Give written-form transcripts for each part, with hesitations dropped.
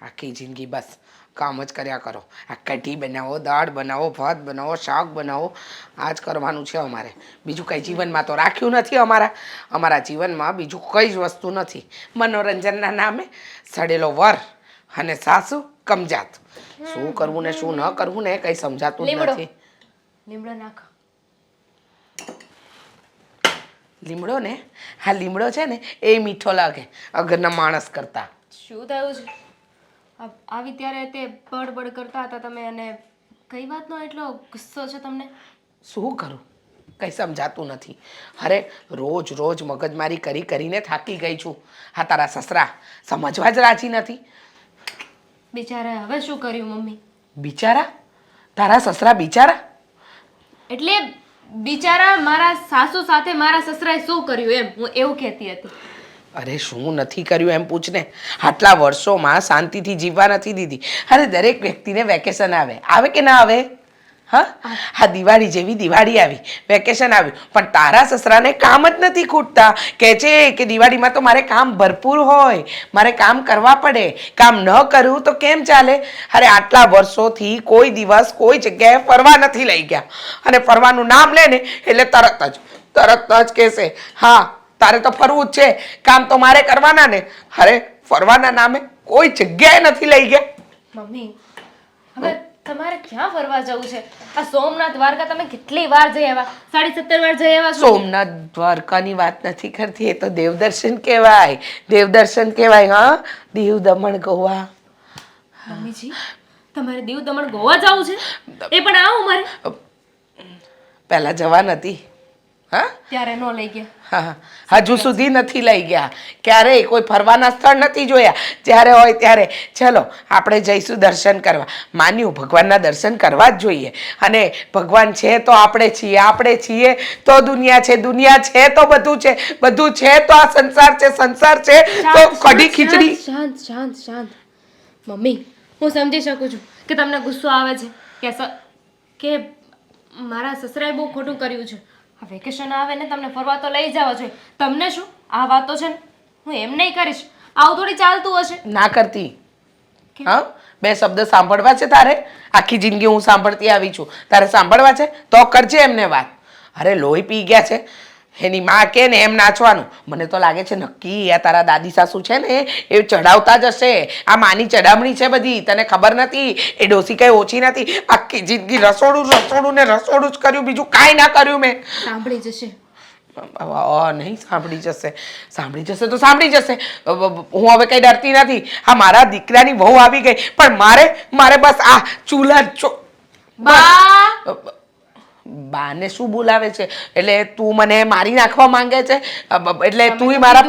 આખી જિંદગી બસ કામ જ કર્યા કરો. આ કઢી બનાવો, દાળ બનાવો, ભાત બનાવો, શાક બનાવો, આ જ કરવાનું છે અમારે. બીજું કંઈ જીવનમાં તો રાખ્યું નથી અમારા જીવનમાં બીજું કંઈ જ વસ્તુ નથી. મનોરંજનના નામે સડેલો વર અને સાસુ કમજાત. શું કરવું ને શું ન કરવું ને કંઈ સમજાતું જ નથી. લીમડો નાખો. લીમડો ને, હા લીમડો છે ને એ મીઠો લાગે અગરના માણસ કરતા. શું થયું છે? આવી ત્યારે તે બડબડ કરતા હતા તમે, અને કઈ વાતનો એટલો ગુસ્સો છે તમને? શું કરું કંઈ સમજાતું નથી. અરે રોજ રોજ મગજમારી કરીને થાકી ગઈ છું. હા તારા સસરા સમજવા જ રાજી નથી. બિચારા હવે શું કર્યું મમ્મી? બિચારા? તારા સસરા બિચારા? એટલે બિચારા મારા સાસુ સાથે મારા સસરાએ શું કર્યું એમ હું એવું કહેતી હતી. અરે શું નથી કર્યું એમ પૂછને. આટલા વર્ષોમાં શાંતિથી જીવવા નથી દીધી. અરે દરેક વ્યક્તિને વેકેશન આવે કે ના આવે? હા દિવાળી જેવી દિવાળી આવી, વેકેશન આવ્યું, પણ તારા સસરાને કામ જ નથી ખૂટતા. કહે છે કે દિવાળીમાં તો મારે કામ ભરપૂર હોય, મારે કામ કરવા પડે, કામ ન કરું તો કેમ ચાલે? અરે આટલા વર્ષોથી કોઈ દિવસ કોઈ જગ્યાએ ફરવા નથી લઈ ગયા, અને ફરવાનું નામ લે ને એટલે તરત જ કહેશે હા તારે તો ફરવું જ છે, કામ તો મારે કરવાના ને. અરે ફરવાના નામે કોઈ જગ્યાએ નથી લઈ ગયા. મમ્મી હવે તમારે ક્યાં ફરવા જવું છે? આ સોમનાથ દ્વારકા તમે કેટલી વાર જઈ આવ્યા? 17.5 વાર જઈ આવ્યા છો. સોમનાથ દ્વારકાની વાત નથી કરતી, એ તો દેવદર્શન કહેવાય. દેવદર્શન કહેવાય. હા દીવ દમણ ગોવા. મમ્મીજી તમારે દીવ દમણ ગોવા જવું છે? એ પણ આવું મારે પહેલા જવા નથી. હા ત્યારે નો લઈ ગયા. હા હજુ સુધી નથી લઈ ગયા. ક્યારેય કોઈ ફરવાના સ્થળ નથી જોયા. જ્યારે હોય ત્યારે ચલો આપણે જઈશું દર્શન કરવા. માન્યું ભગવાનના દર્શન કરવા જ જોઈએ. અને ભગવાન છે તો આપણે છીએ તો દુનિયા છે, દુનિયા છે તો બધું છે, બધું છે તો આ સંસાર છે તો કઢી ખીચડી. શાંત મમ્મી હું સમજી શકું છું કે તમને ગુસ્સો આવે છે કે મારા સસરાએ બહુ ખોટું કર્યું છે. વેકેશન આવે ને તમને ફરવા તો લઈ જવા જોઈએ. તમને શું આ વાતો છે ને હું એમ નહીં કરીશ. આવું થોડી ચાલતું હશે. ના કરતી. હા 2 શબ્દ સાંભળવા છે તારે? આખી જિંદગી હું સાંભળતી આવી છું, તારે સાંભળવા છે તો કરજે એમને વાત. અરે લોહી પી ગયા છે એની માં કે ને એમ નાચવાનું. મને તો લાગે છે નક્કી આ તારા દાદી સાસુ છે ને એ ચડાવતા જ હશે. આ માની ચડામણી છે બધી, તને ખબર નથી? એ ડોસી કઈ ઓછી નથી. આખી જિંદગી રસોડું જ કર્યું, બીજું કાંઈ ના કર્યું મેં. સાંભળી જશે. નહીં સાંભળી જશે તો સાંભળી જશે. હું હવે કઈ ડરતી નથી. હા મારા દીકરાની વહુ આવી ગઈ, પણ મારે બસ આ ચૂલા બાને શું બોલાવે છે? એટલે તું મને મારી નાખવા માંગે છે? એટલે તું મારા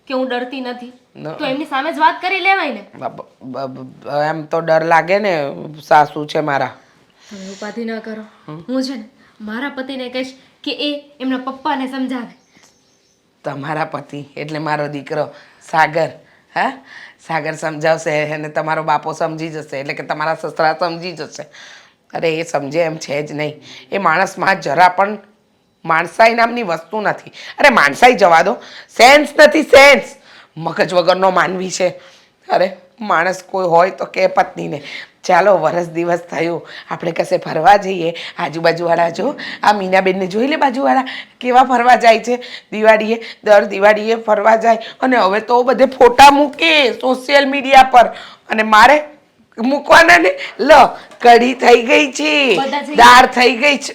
કે હું ડરતી નથી તો એમની સામે જ વાત કરી લેવાય ને. એમ તો ડર લાગે ને, સાસુ છે મારા. તમે ઉપાધિ ન કરો. હું છે ને મારા પતિને કહીશ કે એ એમના પપ્પાને સમજાવે. તમારા પતિ એટલે મારો દીકરો સાગર. હા સાગર સમજાવશે અને તમારો બાપો સમજી જશે, એટલે કે તમારા સસરા સમજી જશે. અરે એ સમજે એમ છે જ નહીં. એ માણસમાં જરા પણ માણસાઈ નામની વસ્તુ નથી. અરે માણસાઈ જવા દો, સેન્સ નથી, સેન્સ. મગજ વગરનો માનવી છે. અરે માણસ કોઈ હોય તો કે પત્નીને ચાલો વરસ દિવસ થયું આપણે કશે ફરવા જઈએ. આજુબાજુવાળા જો આ મીનાબેનને જોઈ લે, બાજુવાળા કેવા ફરવા જાય છે દર દિવાળીએ ફરવા જાય. અને હવે તો બધે ફોટા મૂકે સોશિયલ મીડિયા પર, અને મારે મૂકવાના ને. લો કઢી થઈ ગઈ છે, દાળ થઈ ગઈ છે.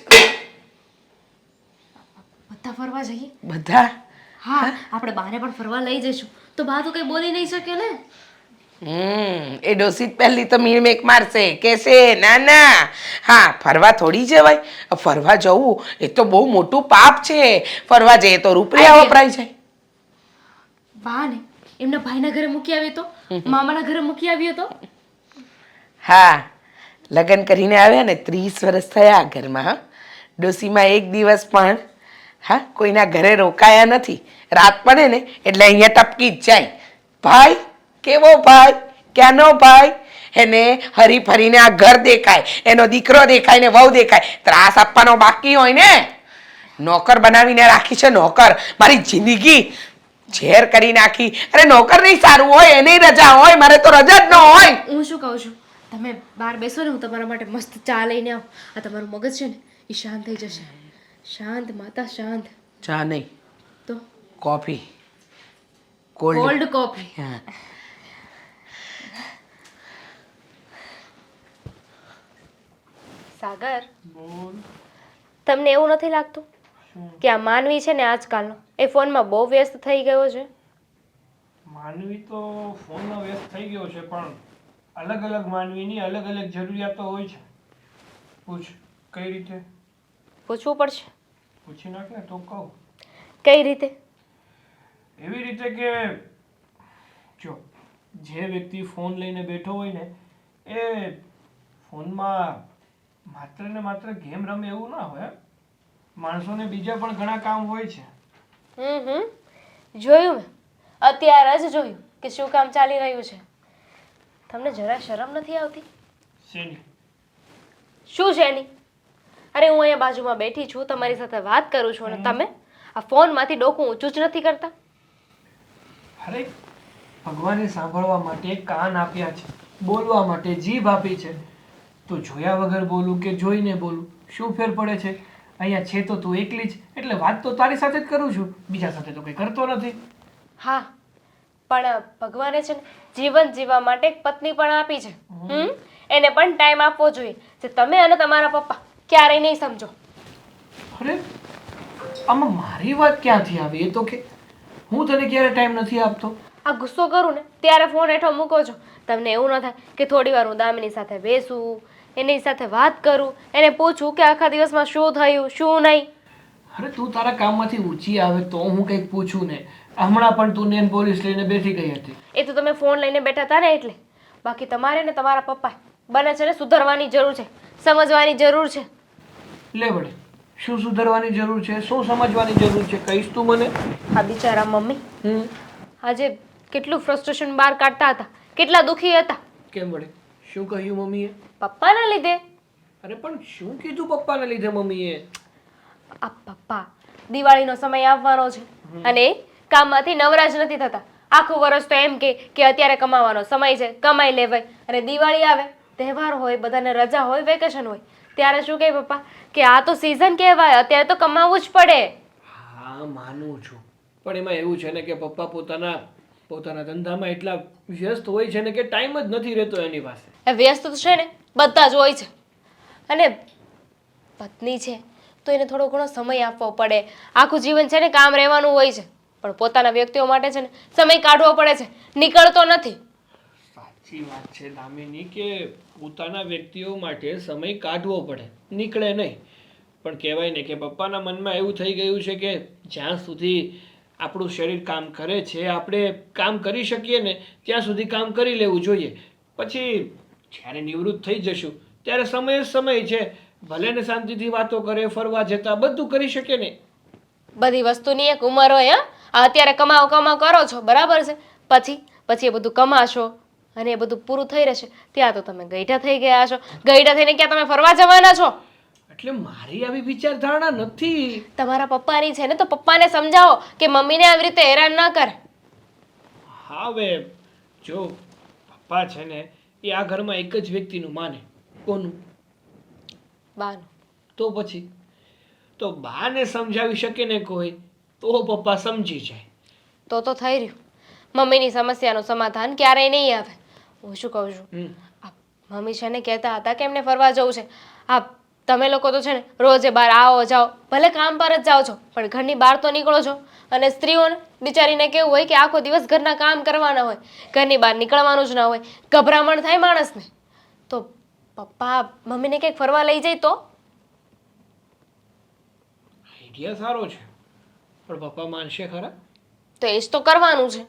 બધા ફરવા જઈએ બધા? હા આપણે બાને પણ ફરવા લઈ જઈશું તો બા તો કઈ બોલી નહીં શકે ને. એ ડોસી પહેલી તો મીણમેક મારશે, કહેશે ના હા ફરવા થોડી જવાય. ફરવા જવું એ તો બહુ મોટું પાપ છે. ફરવા જઈએ તો રૂપિયા વપરાય જાય. બા ને એમના ભાઈના ઘરે મૂકી આવ્યો તો, મામાના ઘરે મૂકી આવ્યો તો. હા લગ્ન કરીને આવ્યા ને 30 વર્ષ થયા ઘરમાં. હા ડોસીમાં એક દિવસ પણ કોઈના ઘરે રોકાયા નથી. રાત પડે ને એટલે અહીંયા ટપકી જ જાય. ભાઈ કેવો ભાઈ, ક્યાંનો ભાઈ? એને હરી ફરીને આ ઘર દેખાય, એનો દીકરો દેખાય ને વહુ દેખાય. ત્રાસ આપવાનો બાકી હોય ને. નોકર બનાવીને રાખી છે, નોકર. મારી જિંદગી ઝેર કરી નાખી. અરે નોકર નહીં સારું હોય એની રજા હોય, મારે તો રજા જ ન હોય. હું શું કહું છું, તમે બહાર બેસો ને, હું તમારા માટે મસ્ત ચા લઈને આવું. આ તમારું મગજ છે ને એ શાંત થઈ જશે. શાંત માતા શાંત. ચા નહીં, તો કોફી, કોલ્ડ. Cold coffee. હા. સાગર, બોલ. તમને એવું નથી લાગતું કે આ માનવી છે ને આજકાલનો એ ફોનમાં બહુ વ્યસ્ત થઈ ગયો છે? માનવી તો ફોનમાં વ્યસ્ત થઈ ગયો છે, પણ અલગ અલગ માનવીની અલગ અલગ જરૂરિયાતો હોય છે. પૂછ કઈ રીતે? પૂછવું પડશે. પૂછી નાખ ને તો કહું. કઈ રીતે? એવી રીતે કે જો જે વ્યક્તિ ફોન લઈને બેઠો હોય ને એ ફોનમાં માત્ર ને માત્ર ગેમ રમે એવું ના હોય. માણસોને બીજા પણ ઘણા કામ હોય છે. જોયું મેં, અત્યારે જ જોયું કે શું કામ ચાલી રહ્યું છે. તમને જરા શરમ નથી આવતી? શેની? શું છે એની? અરે હું અહીંયા બાજુમાં બેઠી છું, તમારી સાથે વાત કરું છું, અને તમે આ ફોનમાંથી ડોકું ઊંચું જ નથી કરતા. અરે ભગવાને સાંભળવા માટે કાન આપ્યા છે, બોલવા માટે જીભ આપી છે, તો જોયા વગર બોલું કે જોઈને બોલું શું ફેર પડે છે? અહીંયા છે તો તું એકલી જ, એટલે વાત તો તારી સાથે જ કરું છું, બીજા સાથે તો કંઈ કરતો નથી. હા, પણ ભગવાને છે ને જીવન જીવવા માટે એક પત્ની પણ આપી છે. એને પણ ટાઈમ આપવો જોઈએ, જે તમે અને તમારા પપ્પા ક્યારેય નહીં સમજો. અરે આમાં મારી વાત ક્યાંથી આવી? એ તો કે હું તને ક્યારે ટાઈમ નથી આપતો. આ ગુસ્સો કરું ને ત્યારે ફોન હેઠો મૂકો છો. તમને એવું ન થાય કે થોડી વાર હું દામિની સાથે બેસું, એની સાથે વાત કરું, એને પૂછું કે આખા દિવસમાં શું થયું શું નહીં? અરે તું તારા કામમાંથી ઊંચી આવે તો હું કંઈક પૂછું ને. હમણાં પણ તું નેન પોલીસ લઈને બેઠી ગઈ હતી. એ તો તમે ફોન લઈને બેઠા હતા ને એટલે. બાકી તમારે ને તમારા પપ્પા બને છે ને સુધરવાની જરૂર છે, સમજવાની જરૂર છે. લે વડે શું સુધરવાની જરૂર છે, શું સમજવાની જરૂર છે, કહીશ તું મને? આ બિચારા મમ્મી આજે કેટલું ફ્રસ્ટ્રેશન બહાર કાઢતા હતા, કેટલા દુઃખી હતા. કેમ વડે? શું કહ્યું મમ્મીએ? પપ્પાના લીધે. અરે પણ શું કીધું પપ્પાને લીધે મમ્મીએ? આ પપ્પા દિવાળીનો સમય આવવાનો છે અને એ કામમાંથી નવરા જ નથી થતા. આખું વર્ષ તો એમ કે અત્યારે કમાવાનો સમય છે, કમાઈ લેવાય, અને દિવાળી આવે, તહેવાર હોય, બધાને રજા હોય, વેકેશન હોય, ત્યારે શું કહે પપ્પા કે આ તો સિઝન કહેવાય, અત્યારે તો કમાવું જ પડે. હા માનું છું, પણ એમાં એવું છે ને કે પપ્પા પોતાના ધંધામાં એટલા વ્યસ્ત હોય છે ને કે ટાઈમ જ નથી રહેતો એની પાસે. એ વ્યસ્ત તો છે ને બધા જ હોય છે, અને પત્ની છે તો એને થોડો ઘણો સમય આપવો પડે. આખું જીવન છે ને કામ રહેવાનું હોય છે, પણ પોતાના વ્યક્તિઓ માટે છે ને સમય કાઢવો પડે છે, નીકળતો નથી. સાચી વાત છે દામિની કે પોતાના વ્યક્તિઓ માટે સમય કાઢવો પડે, નીકળે નહીં. પણ કહેવાય ને કે પપ્પાના મનમાં એવું થઈ ગયું છે કે જ્યાં સુધી આપણું શરીર કામ કરે છે, આપણે કામ કરી શકીએ ને ત્યાં સુધી કામ કરી લેવું જોઈએ. પછી જ્યારે નિવૃત્ત થઈ જશું ત્યારે સમય જ સમય છે, ભલે ને શાંતિથી વાતો કરે, ફરવા જતા બધું કરી શકે ને. બધી વસ્તુની એક ઉંમર હોય. આ અત્યારે કમાવ કરો છો બરાબર છે, પછી એ બધું કમાશો અને એ બધું પૂરું થઈ રહેશે ત્યાં તો તમે ગઈઢા થઈ ગયા છો. ગઈઢા થઈને ક્યાં તમે ફરવા જવાના છો? એટલે મારી આવી વિચારધારણા નથી. તમારા પપ્પાની છે ને તો પપ્પાને સમજાવો કે મમ્મીને આવી રીતે હેરાન ન કરે. હા હવે જો પપ્પા છે ને એ આ ઘરમાં એક જ વ્યક્તિનું માને. કોનું? બાનું. તો પછી તો બાને સમજાવી શકે ને કોઈ તો પપ્પા સમજી જાય. તો થઈ રહ્યું. મમ્મીની સમસ્યાનું સમાધાન ક્યારેય નહીં આવે. હું શું કહું છું, આ મમ્મી છે ને કહેતા હતા કે એમને ફરવા જવું છે. આ તમે લોકો તો છે ને રોજે બહાર આવો જાઓ, ભલે કામ પર જ જાઓ છો, પણ ઘરની બહાર તો નીકળો છો. અને સ્ત્રીઓને બિચારીને કેવું હોય કે આખો દિવસ ઘરના કામ કરવાના હોય, ઘરની બહાર નીકળવાનું જ ના હોય, ગભરામણ થાય માણસને. તો પપ્પા મમ્મીને કંઈક ફરવા લઈ જાય તો? આઈડિયા સારો છે, પણ પપ્પા માનશે ખરા? તો એ જ તો કરવાનું છે.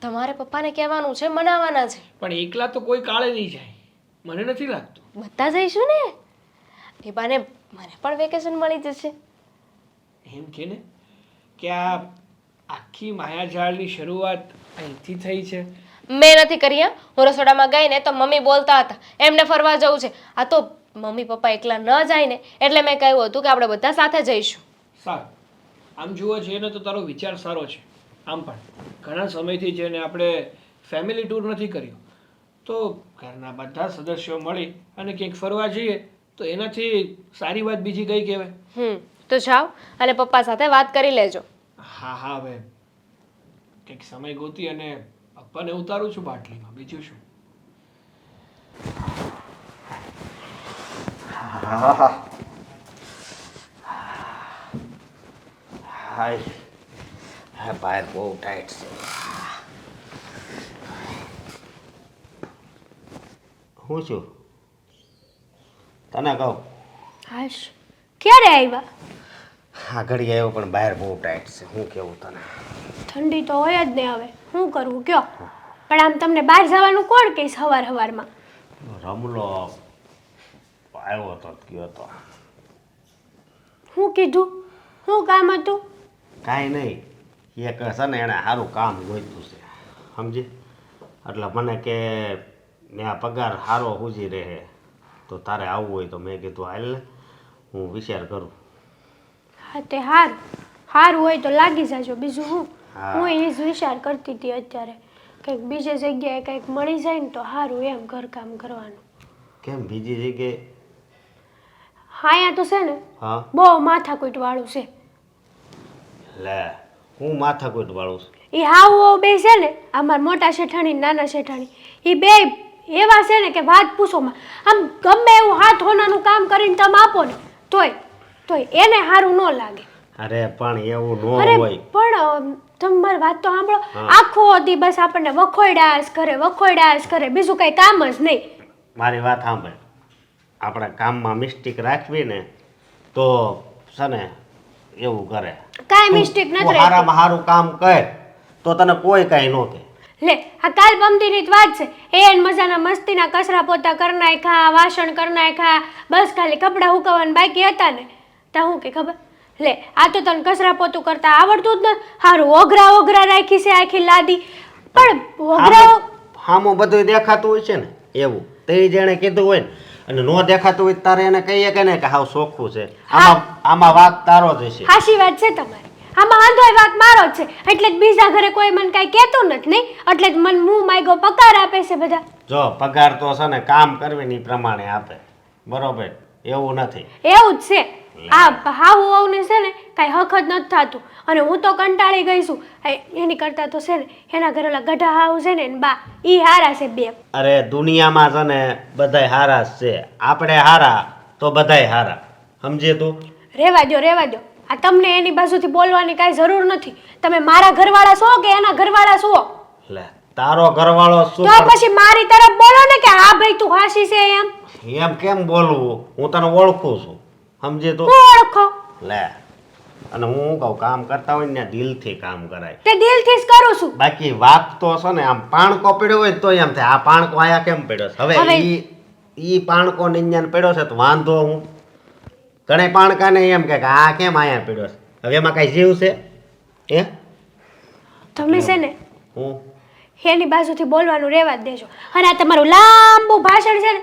તમારે પપ્પાને કહેવાનું છે, મનાવવાના છે. પણ એકલા તો કોઈ કાળે નહીં જાય, મને નથી લાગતું. બધા જઈશું ને, એ બાને મને પણ વેકેશન મળી જશે. એમ કે ને કે આ આખી માયાજાળની શરૂઆત અહીંથી થઈ છે. મેં નથી કરી. હું રસોડામાં ગઈ ને તો મમ્મી બોલતા હતા એમને ફરવા જવું છે. આ તો મમ્મી પપ્પા એકલા ન જાય ને એટલે મેં કહ્યું હતું કે આપણે બધા સાથે જઈશું. સારું, આમ જોવા જઈએ ને તો તારો વિચાર સારો છે. આમ પણ ઘણા સમયથી જેને આપણે ફેમિલી ટૂર નથી કર્યો, તો ઘરના બધા સદસ્યો મળી અને ક્યાંક ફરવા જઈએ તો એનાથી સારી વાત બીજી કઈ કહેવાય? તો જાઓ અને પપ્પા સાથે વાત કરી લેજો. હા હા, હવે કંઈક સમય ગોતી અને પપ્પાને ઉતારું છું બાટલીમાં, બીજું શું. હાય હા, બહાર બહુ ટાઈટ છે. હું છું તને કહું, હાશ ક્યારે આવ્યા? આ ઘડી આવ્યો પણ બહાર બહુ ટાઈટ છે. હું કેવું તને? ઠંડી તો હોય જ ને. હવે શું કરવું કયો? પણ આમ તમને બહાર જવાનું કોણ કહે સવારમાં? રમલો આવ્યો તો ગયો તો. શું કીધું? શું કામ હતું? કાંઈ નહીં, એક છે ને એણે સારું કામ ગોતું છે, સમજી? એટલે મને કે મેં આ પગાર સારો સૂજી રહે તો તારે આવવું હોય તો મેં કીધું હાલ ને, હું વિચાર કરું. હા તે સારું સારું હોય તો લાગી જાજો. બીજું હું હા. હું એ જ વિચાર કરતી હતી અત્યારે કંઈક બીજી જગ્યાએ કંઈક મળી જાય ને તો સારું એમ ઘરકામ કરવાનું. કેમ બીજી જગ્યાએ? હા અહીંયા તો છે ને હા બહુ માથાકૂટ વાળું છે. લે, હું માથાકૂટ વાળું છું? એ હાવ બે છે ને, અમારા મોટા શેઠાણી ને નાના શેઠાણી, એ બે એવા છે ને કે વાત પૂછોમાં. આમ ગમે એવું હાથ હોનાનું કામ કરીને તમે આપો ને તોય તોય એને સારું ન લાગે. અરે પણ એવું અરે ન હોય. પણ તમારી વાત તો સાંભળો. હા. આખો દી બસ આપણને વખોડાશ કરે બીજું કઈ કામ જ નહીં. મારી વાત સાંભળ, આપણે કામમાં મિસ્ટેક રાખવી ને તો છે ને એવું કરે. કાંઈ મિસ્ટેક નથી રહેતી. સારામાં સારું કામ કર તો તને કોઈ કાંઈ ન કહે. લે આ કાલ પમતીની જ વાત છે. એન મજાના મસ્તીના કચરા પોતા કરી નાખ્યા, વાસણ કરી નાખ્યા, બસ ખાલી કપડાં હુકવવાના બાકી હતા ને તા હું કે ખબર? લે આ તો તને કચરા પોતું કરતા આવડતું જ નથી. હારું ઓઘરા રાખી છે આખી લાદી. પણ ઓઘરા હામું બધું દેખાતું હોય છે ને એવું તે જેણે કીધું હોય ને, અને ન દેખાતું હોય તારે એને કહીએ કે ને કે હાવ ચોખ્ખું છે. આમાં વાક તારો જ હશે. હાશી વાત છે તમારી. આમાં વાંધો વાત મારો જ છે. એટલે જ બીજા ઘરે કોઈ મને કાંઈ કહેતું નથી નહીં. એટલે જ મને મું માગ્યો પગાર આપે છે બધા. જો પગાર તો છે ને કામ કરવી ની પ્રમાણે આપે, બરોબર? એવું નથી. એવું જ છે. આ હાવું છે ને કાંઈ હક જ નથી થતું. અને હું તો કંટાળી ગઈ છું. એની કરતાં તો છે ને એના ઘરે ઓલા ગઢા હાવ છે ને એની બા ઈ હારા છે બે. અરે દુનિયામાં છે ને બધાય હારા જ છે. આપણે હારા તો બધાય હારા, સમજે તું? રેવા દો. આ તમને એની બાજુથી બોલવાની કાંઈ જરૂર નથી. તમે મારા ઘરવાળા છો કે એના ઘરવાળા છો? લે તારો ઘરવાળો શું? તો પછી મારી તરફ બોલો ને કે હા ભાઈ તું હાસી છે એમ. એમ કેમ બોલવું? હું તને ઓળખું છું, સમજે તું? હું ઓળખો? લે, અને હું શું કહું, કામ કરતા હોય ને દિલથી કામ કરાય. તે દિલથી જ કરું છું. બાકી વાત તો છે ને આમ પાણકો પડ્યો હોય તો એમ થાય આ પાણકો આયા કેમ પડ્યો છે? હવે ઈ પાણકો નિંજાને પડ્યો છે તો વાંધો હું? ઘણા પાણકાને એમ કે આ કેમ આયા પડ્યો છે? હવે એમાં કઈ જીવ છે? હે તમે છે ને હું એની બાજુથી બોલવાનું રહેવા જ દેજો. અને આ તમારું લાંબુ ભાષણ છે ને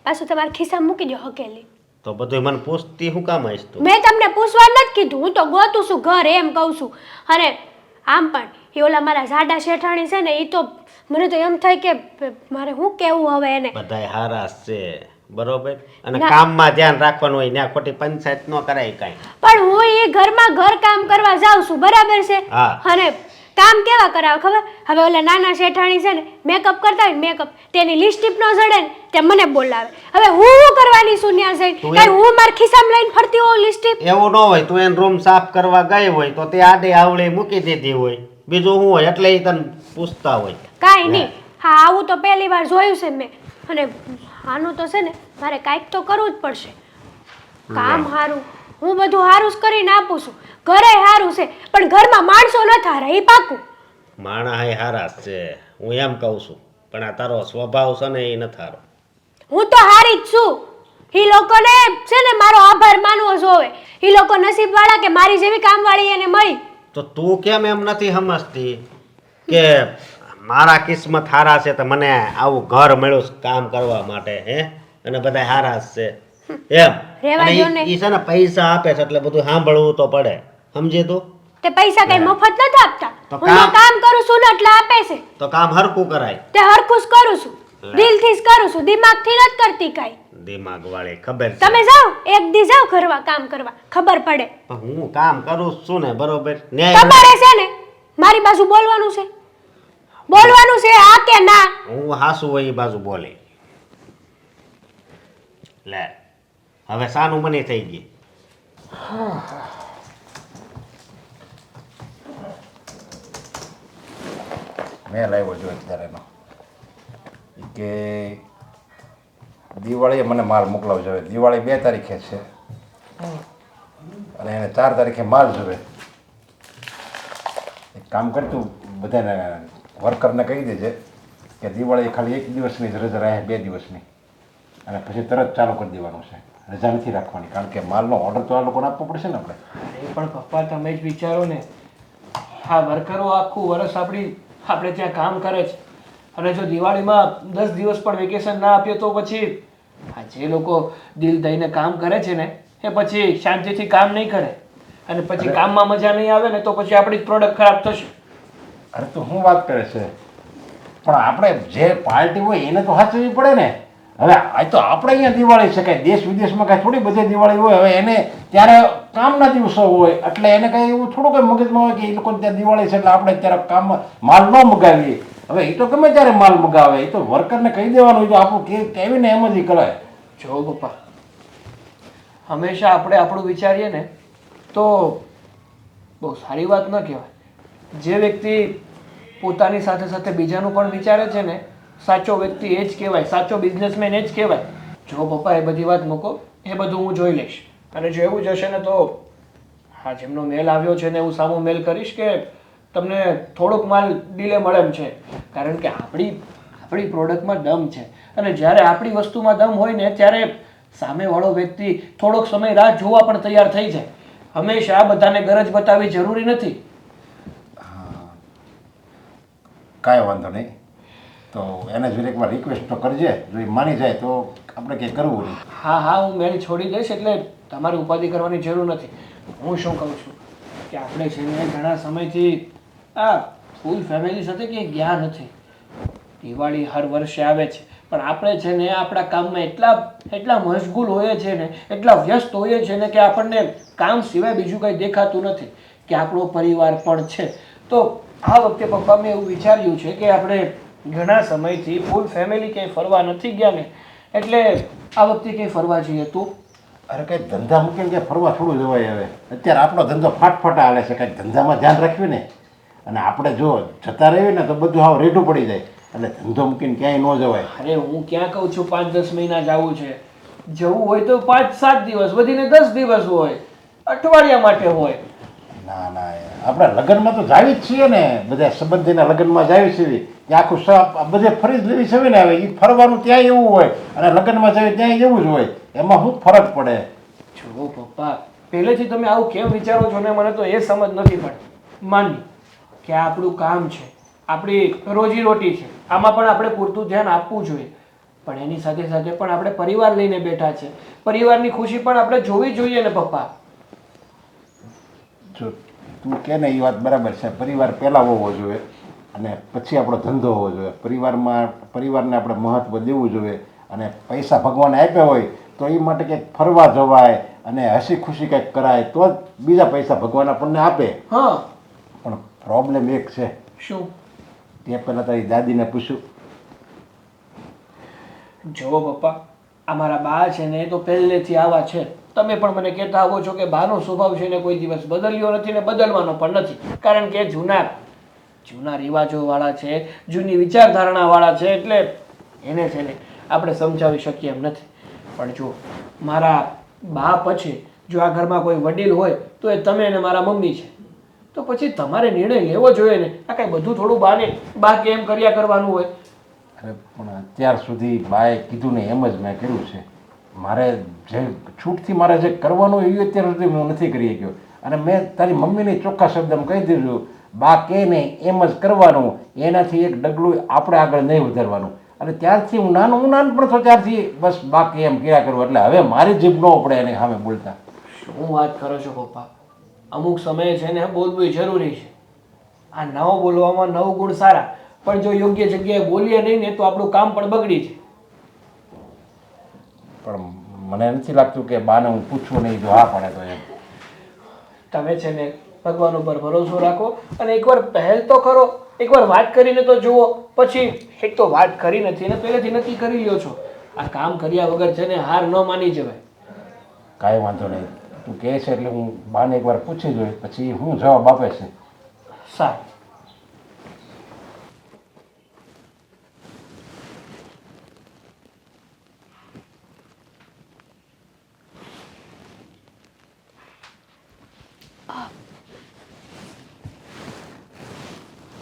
પાછું તમારા ખિસ્સામાં મૂકી દો હકેલી. તો બધું મને પૂછતી હું કામ આવીશ તું? મેં તમને પૂછવા નથી કીધું. હું તો ગોતું છું ઘર એમ કહું છું. અને આમ પણ એ ઓલા મારા જાડા શેઠાણી છે ને એ તો મને તો એમ થાય કે મારે શું કહેવું હવે એને. બધાય હારા જ છે, બરોબર? અને કામમાં ધ્યાન રાખવાનું હોય, ત્યાં ખોટી પંચાયત ન કરાય કાંઈ. પણ હું એ ઘરમાં ઘર કામ કરવા જાઉં છું, બરાબર છે? હા. અને કામ કેવા કરાવે ખબર? હવે ઓલા નાના શેઠાણી છે ને મેકઅપ કરતા હોય મેકઅપ તેની લિપસ્ટિક નો જડે ને તે મને બોલાવે. હવે હું કરવાની છું ન્યા જઈને? કાંઈ હું મારા ખિસ્સામાં લઈને ફરતી હોઉં લિપસ્ટિક? એવું ન હોય. તું એને રૂમ સાફ કરવા ગઈ હોય તો તે આડે આવડે મૂકી દીધી હોય, બીજું શું હોય? એટલે એ તને પૂછતા હોય. કાંઈ નહીં. હા આવું તો પહેલી વાર જોયું છે મેં. અને આનું તો છે ને મારે કાંઈક તો કરવું જ પડશે. કામ સારું હું બધું સારું જ કરીને આપું છું. ઘરે સારું છે પણ ઘરમાં માણસો ન હારા એ પાકું. માણા એ હારા જ છે, હું એમ કહું છું. પણ આ તારો સ્વભાવ છે ને એ નથી સારો. હું તો હારી જ છું. એ લોકોને છે ને મારો આભાર માનવો જોવે. એ લોકો નસીબવાળા કે મારી જેવી કામવાળી એને મળી. તો તું કેમ એમ નથી સમજતી કે મારા કિસ્મત હારા છે તો મને આવું ઘર મળ્યું છે કામ કરવા માટે? હે, અને બધા હારા જ છે એમ. રહેવા અને દ્યો ને. ઈ છે ને પૈસા આપે છે એટલે બધું સાંભળવું તો પડે. સમજે તો તે પૈસા કઈ મફત નથી આપતા. તો હું જો કામ કરું છું ને એટલે આપે છે. તો કામ હરખું કરાય. તે હરખું જ કરું છું, દિલથી જ કરું છું, દિમાગથી નથી કરતી કાંઈ. દિમાગ વાળે ખબર છે. તમે જાઓ એક દી જાઓ ઘરમાં કામ કરવા, ખબર પડે. પણ હું કામ કરું છું ને બરોબર. ન્યાય તમારે છે ને મારી બાજુ બોલવાનું છે, બોલવાનું છે હા કે ના. હું હાસુ હોય એ બાજુ બોલે. લે હવે સાનું મને થઈ ગઈ. મેં લાવ્યો જો અત્યારેનો કે દિવાળીએ મને માલ મોકલાવવો જોઈએ. દિવાળી 2 તારીખે છે અને એને 4 તારીખે માલ જોઈએ. એક કામ કરતું બધાને વર્કરને કહી દેજે કે દિવાળી ખાલી 1 દિવસની જ રજા રહે, 2 દિવસની, અને પછી તરત ચાલુ કરી દેવાનું છે. રજા નથી રાખવાની, કારણ કે માલનો ઓર્ડર તો આ લોકોને આપવો પડશે ને આપણે. એ પણ પપ્પા તમે જ વિચારો ને, હા વર્કરો આખું વર્ષ આપણે ત્યાં કામ કરે છે, અને જો દિવાળીમાં 10 દિવસ પણ વેકેશન ના આપીએ તો પછી આ જે લોકો દિલ દઈને કામ કરે છે ને એ પછી શાંતિથી કામ નહીં કરે, અને પછી કામમાં મજા નહીં આવે ને તો પછી આપણી પ્રોડક્ટ ખરાબ થશે. અરે તો શું વાત કરે છે, પણ આપણે જે પાર્ટી હોય એને તો સાચવવી પડે ને. હવે આ તો આપણે અહીંયા દિવાળી છે, કાંઈ દેશ વિદેશમાં કાંઈ થોડી બધી દિવાળી હોય. હવે એને ત્યારે કામના દિવસો હોય એટલે એને કાંઈ એવું થોડું કંઈ મગજમાં હોય કે એ લોકોને ત્યાં દિવાળી છે એટલે આપણે ત્યારે કામમાં માલ ન મગાવીએ. હવે એ તો ગમે ત્યારે માલ મગાવે, એ તો વર્કરને કહી દેવાનું, જો આપણું કેવીને એમ જ કરે. જો પપ્પા હંમેશા આપણે આપણું વિચારીએ ને તો બહુ સારી વાત ન કહેવાય. જે વ્યક્તિ પોતાની સાથે સાથે બીજાનું પણ વિચારે છે ને સાચો વ્યક્તિ એ જ કહેવાય, સાચો બિઝનેસમેન એ જ કહેવાય. જો પપ્પા એ બધી વાત મૂકો, એ બધું હું જોઈ લઈશ, અને જો એવું જ હશે ને તો હા જેમનો મેલ આવ્યો છે ને હું સામો મેલ કરીશ કે તમને થોડોક માલ ડીલે મળે એમ છે, કારણ કે આપણી પ્રોડક્ટમાં દમ છે, અને જ્યારે આપણી વસ્તુમાં દમ હોય ને ત્યારે સામેવાળો વ્યક્તિ થોડોક સમય રાહ જોવા પણ તૈયાર થઈ જાય. હંમેશા બધાને ગરજ બતાવવી જરૂરી નથી. કાંઈ વાંધો નહીં, તો એને જો એકવાર રિક્વેસ્ટ તો કરજે, જો એ માની જાય તો આપણે કંઈ કરવું નહીં. હા હું મેલ છોડી દઈશ, એટલે તમારે ઉપાધિ કરવાની જરૂર નથી. હું શું કહું છું કે આપણે છે ને ઘણા સમયથી આ ફૂલ ફેમિલી સાથે ક્યાંય ગયા નથી. દિવાળી હર વર્ષે આવે છે, પણ આપણે છે ને આપણા કામમાં એટલા મશગુલ હોઈએ છીએ ને, એટલા વ્યસ્ત હોઈએ છીએ ને કે આપણને કામ સિવાય બીજું કંઈ દેખાતું નથી કે આપણો પરિવાર પણ છે. તો આ વખતે પપ્પા મેં એવું વિચાર્યું છે કે આપણે ઘણા સમયથી ફૂલ ફેમિલી ક્યાંય ફરવા નથી ગયા ને, એટલે આ વખતે ક્યાંય ફરવા જઈએ તું. અરે કંઈક ધંધા મૂકીને ક્યાંય ફરવા થોડું જવાય. હવે અત્યારે આપણો ધંધો ફાટફાટા હાલે છે, કંઈક ધંધામાં ધ્યાન રાખ્યું ને, અને આપણે જો જતા રહીએ ને તો બધું હાવ રેઢું પડી જાય, એટલે ધંધો મૂકીને ક્યાંય ન જવાય. અરે હું ક્યાં કહું છું 5-10 મહિના જવું છે, જવું હોય તો 5-7 દિવસ, વધીને 10 દિવસ હોય, અઠવાડિયા માટે હોય. ના આપણે લગ્નમાં તો જાવી જ છીએ ને, બધા સંબંધીના લગ્નમાં જાવી છીએ, ત્યાં આખું બધે ફરી જ લેવી છે ને. હવે એ ફરવાનું ત્યાં એવું હોય અને લગ્નમાં જાય ત્યાં એવું જ હોય, એમાં શું ફરક પડે? જો પપ્પા પહેલેથી તમે આવું કેમ વિચારો છો ને, મને તો એ સમજ નથી પડતી. માની કે આ આપણું કામ છે, આપણી રોજીરોટી છે, આમાં પણ આપણે પૂરતું ધ્યાન આપવું જોઈએ, પણ એની સાથે સાથે પણ આપણે પરિવાર લઈને બેઠા છે, પરિવારની ખુશી પણ આપણે જોવી જોઈએ ને પપ્પા. જો તું કે ને એ વાત બરાબર છે, પરિવાર પહેલાં હોવો જોઈએ અને પછી આપણો ધંધો હોવો જોઈએ. પરિવારને આપણે મહત્ત્વ દેવું જોઈએ, અને પૈસા ભગવાને આપ્યા હોય તો એ માટે કંઈક ફરવા જવાય અને હસી ખુશી કંઈક કરાય તો જ બીજા પૈસા ભગવાન આપણને આપે. હા પણ પ્રોબ્લેમ એક છે. શું? તે પહેલાં તારી દાદીને પૂછ્યું? જુઓ પપ્પા આ મારા બા છે ને એ તો પહેલેથી આવા છે, તમે પણ મને કહેતા આવો છો કે બાનો સ્વભાવ છે ને કોઈ દિવસ બદલ્યો નથી ને બદલવાનો પણ નથી, કારણ કે જૂના રિવાજોવાળા છે, જૂની વિચારધારણાવાળા છે, એટલે એને છે ને આપણે સમજાવી શકીએ એમ નથી. પણ જો મારા બા પછી જો આ ઘરમાં કોઈ વડીલ હોય તો એ તમે અને મારા મમ્મી છે, તો પછી તમારે નિર્ણય લેવો જોઈએ ને. આ કાંઈ બધું થોડું બા કેમ કર્યા કરવાનું હોય? અરે પણ અત્યાર સુધી બાએ કીધું ને એમ જ મેં કર્યું છે. મારે જે છૂટથી મારે જે કરવાનું એ અત્યાર સુધી હું નથી કરી શક્યો, અને મેં તારી મમ્મીને ચોખ્ખા શબ્દમાં કહી દીધું, બા કે નહીં એમ જ કરવાનું, એનાથી એક ડગલું આપણે આગળ નહીં વધારવાનું. અને ત્યારથી હું નાનપણ હતો ત્યારથી બસ બાકી એમ કર્યા કરું, એટલે હવે મારી જીભ ન પડે એને સામે બોલતા. શું વાત કરો છો પપ્પા? અમુક સમયે છે ને બોલવું જરૂરી છે. આ ન બોલવામાં 9 ગુણ સારા, પણ જો યોગ્ય જગ્યાએ બોલીએ નહીં ને તો આપણું કામ પણ બગડી જાય. પણ મને નથી લાગતું કે બાને હું પૂછું નહીં જો હા પડે તો એમ. તમે છે ને ભગવાન ઉપર ભરોસો રાખો અને એકવાર પહેલ તો કરો, એકવાર વાત કરીને તો જુઓ. પછી એક તો વાત કરી નથી ને પહેલેથી નક્કી કરી લ્યો છો. આ કામ કર્યા વગર છે ને હાર ન માની જવાય. કાંઈ વાંધો નહીં, તું કહે છે એટલે હું બાને એકવાર પૂછી જોઈ પછી હું જવાબ આપે છે. સારું.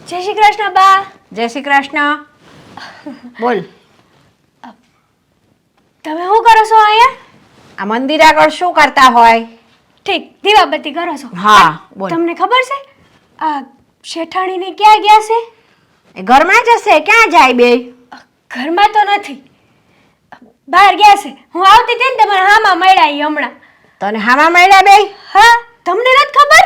જય શ્રી કૃષ્ણ બા. જય શ્રી કૃષ્ણ. બોલ, તમે શું કરો છો અહીંયા? આ મંદિર આગળ શું કરતા હોય? ઠીક, દીવાબત્તી કરો છો. હા, બોલ. તમને ખબર છે આ શેઠાણીને ક્યાં ગયા છે? એ ઘરમાં જ હશે, ક્યાં જાય બે? ઘરમાં તો નથી, બહાર ગયા છે. હું આવતી હતી ને તમારા હામાં મળ્યા ઈ હમણાં. તને હામાં મળ્યા બે? હા, તમને નથી ખબર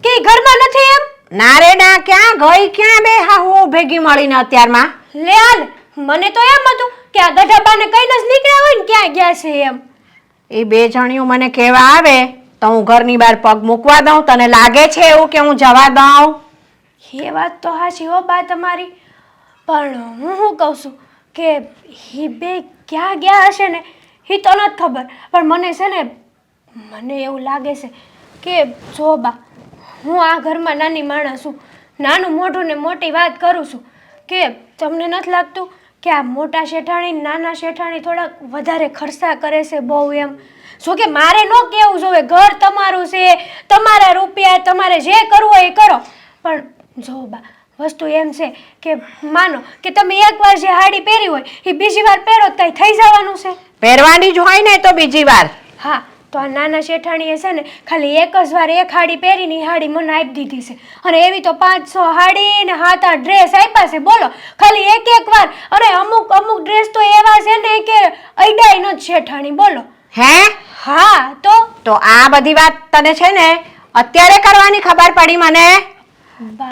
કે ઈ ઘરમાં નથી એમ? ના રે ના, ક્યાં ગઈ ક્યાં બે? હા, હું ભેગી મળીને અત્યારમાં. લે હાલ, મને તો એમ હતું કે આ ગઢાબાને કઈને જ નીકળ્યા હોય ને ક્યાં ગયા છે એમ. એ બે જણીઓ મને કહેવા આવે તો હું ઘરની બહાર પગ મૂકવા દઉં? તને લાગે છે એવું કે હું જવા દઉં? એ વાત તો હાચી હો બા તમારી, પણ હું શું કહું છું કે એ બે ક્યાં ગયા હશે ને એ તો નથી ખબર, પણ મને છે ને મને એવું લાગે છે કે જો બા, હું આ ઘરમાં નાની માણસ છું, નાનું મોઢું ને મોટી વાત કરું છું, કે તમને નથી લાગતું કે આ મોટા શેઠાણી નાના શેઠાણી થોડાક વધારે ખર્ચા કરે છે બહુ એમ? જો કે મારે ન કહેવું જોવે, ઘર તમારું છે, તમારા રૂપિયા, તમારે જે કરવું હોય એ કરો, પણ જો બા વસ્તુ એમ છે કે માનો કે તમે એકવાર જે હાડી પહેરી હોય એ બીજી વાર પહેરો તો કાંઈ થઈ જવાનું છે? પહેરવાની જ હોય ને તો બીજી વાર. હા, તો આ નાના શેઠાણીએ છે ને ખાલી એક જ વાર એક હાડી પહેરીને એ હાડી મને આપી દીધી છે, અને એવી તો 500 હાડી ને 7-8 ડ્રેસ આપ્યા છે. બોલો, ખાલી એક વાર. અને અમુક અમુક ડ્રેસ તો એવા છે ને કે અડાઈ ન શેઠાણી. બોલો. હે? હા, તો આ બધી વાત તને છે ને અત્યારે કરવાની ખબર પડી મને?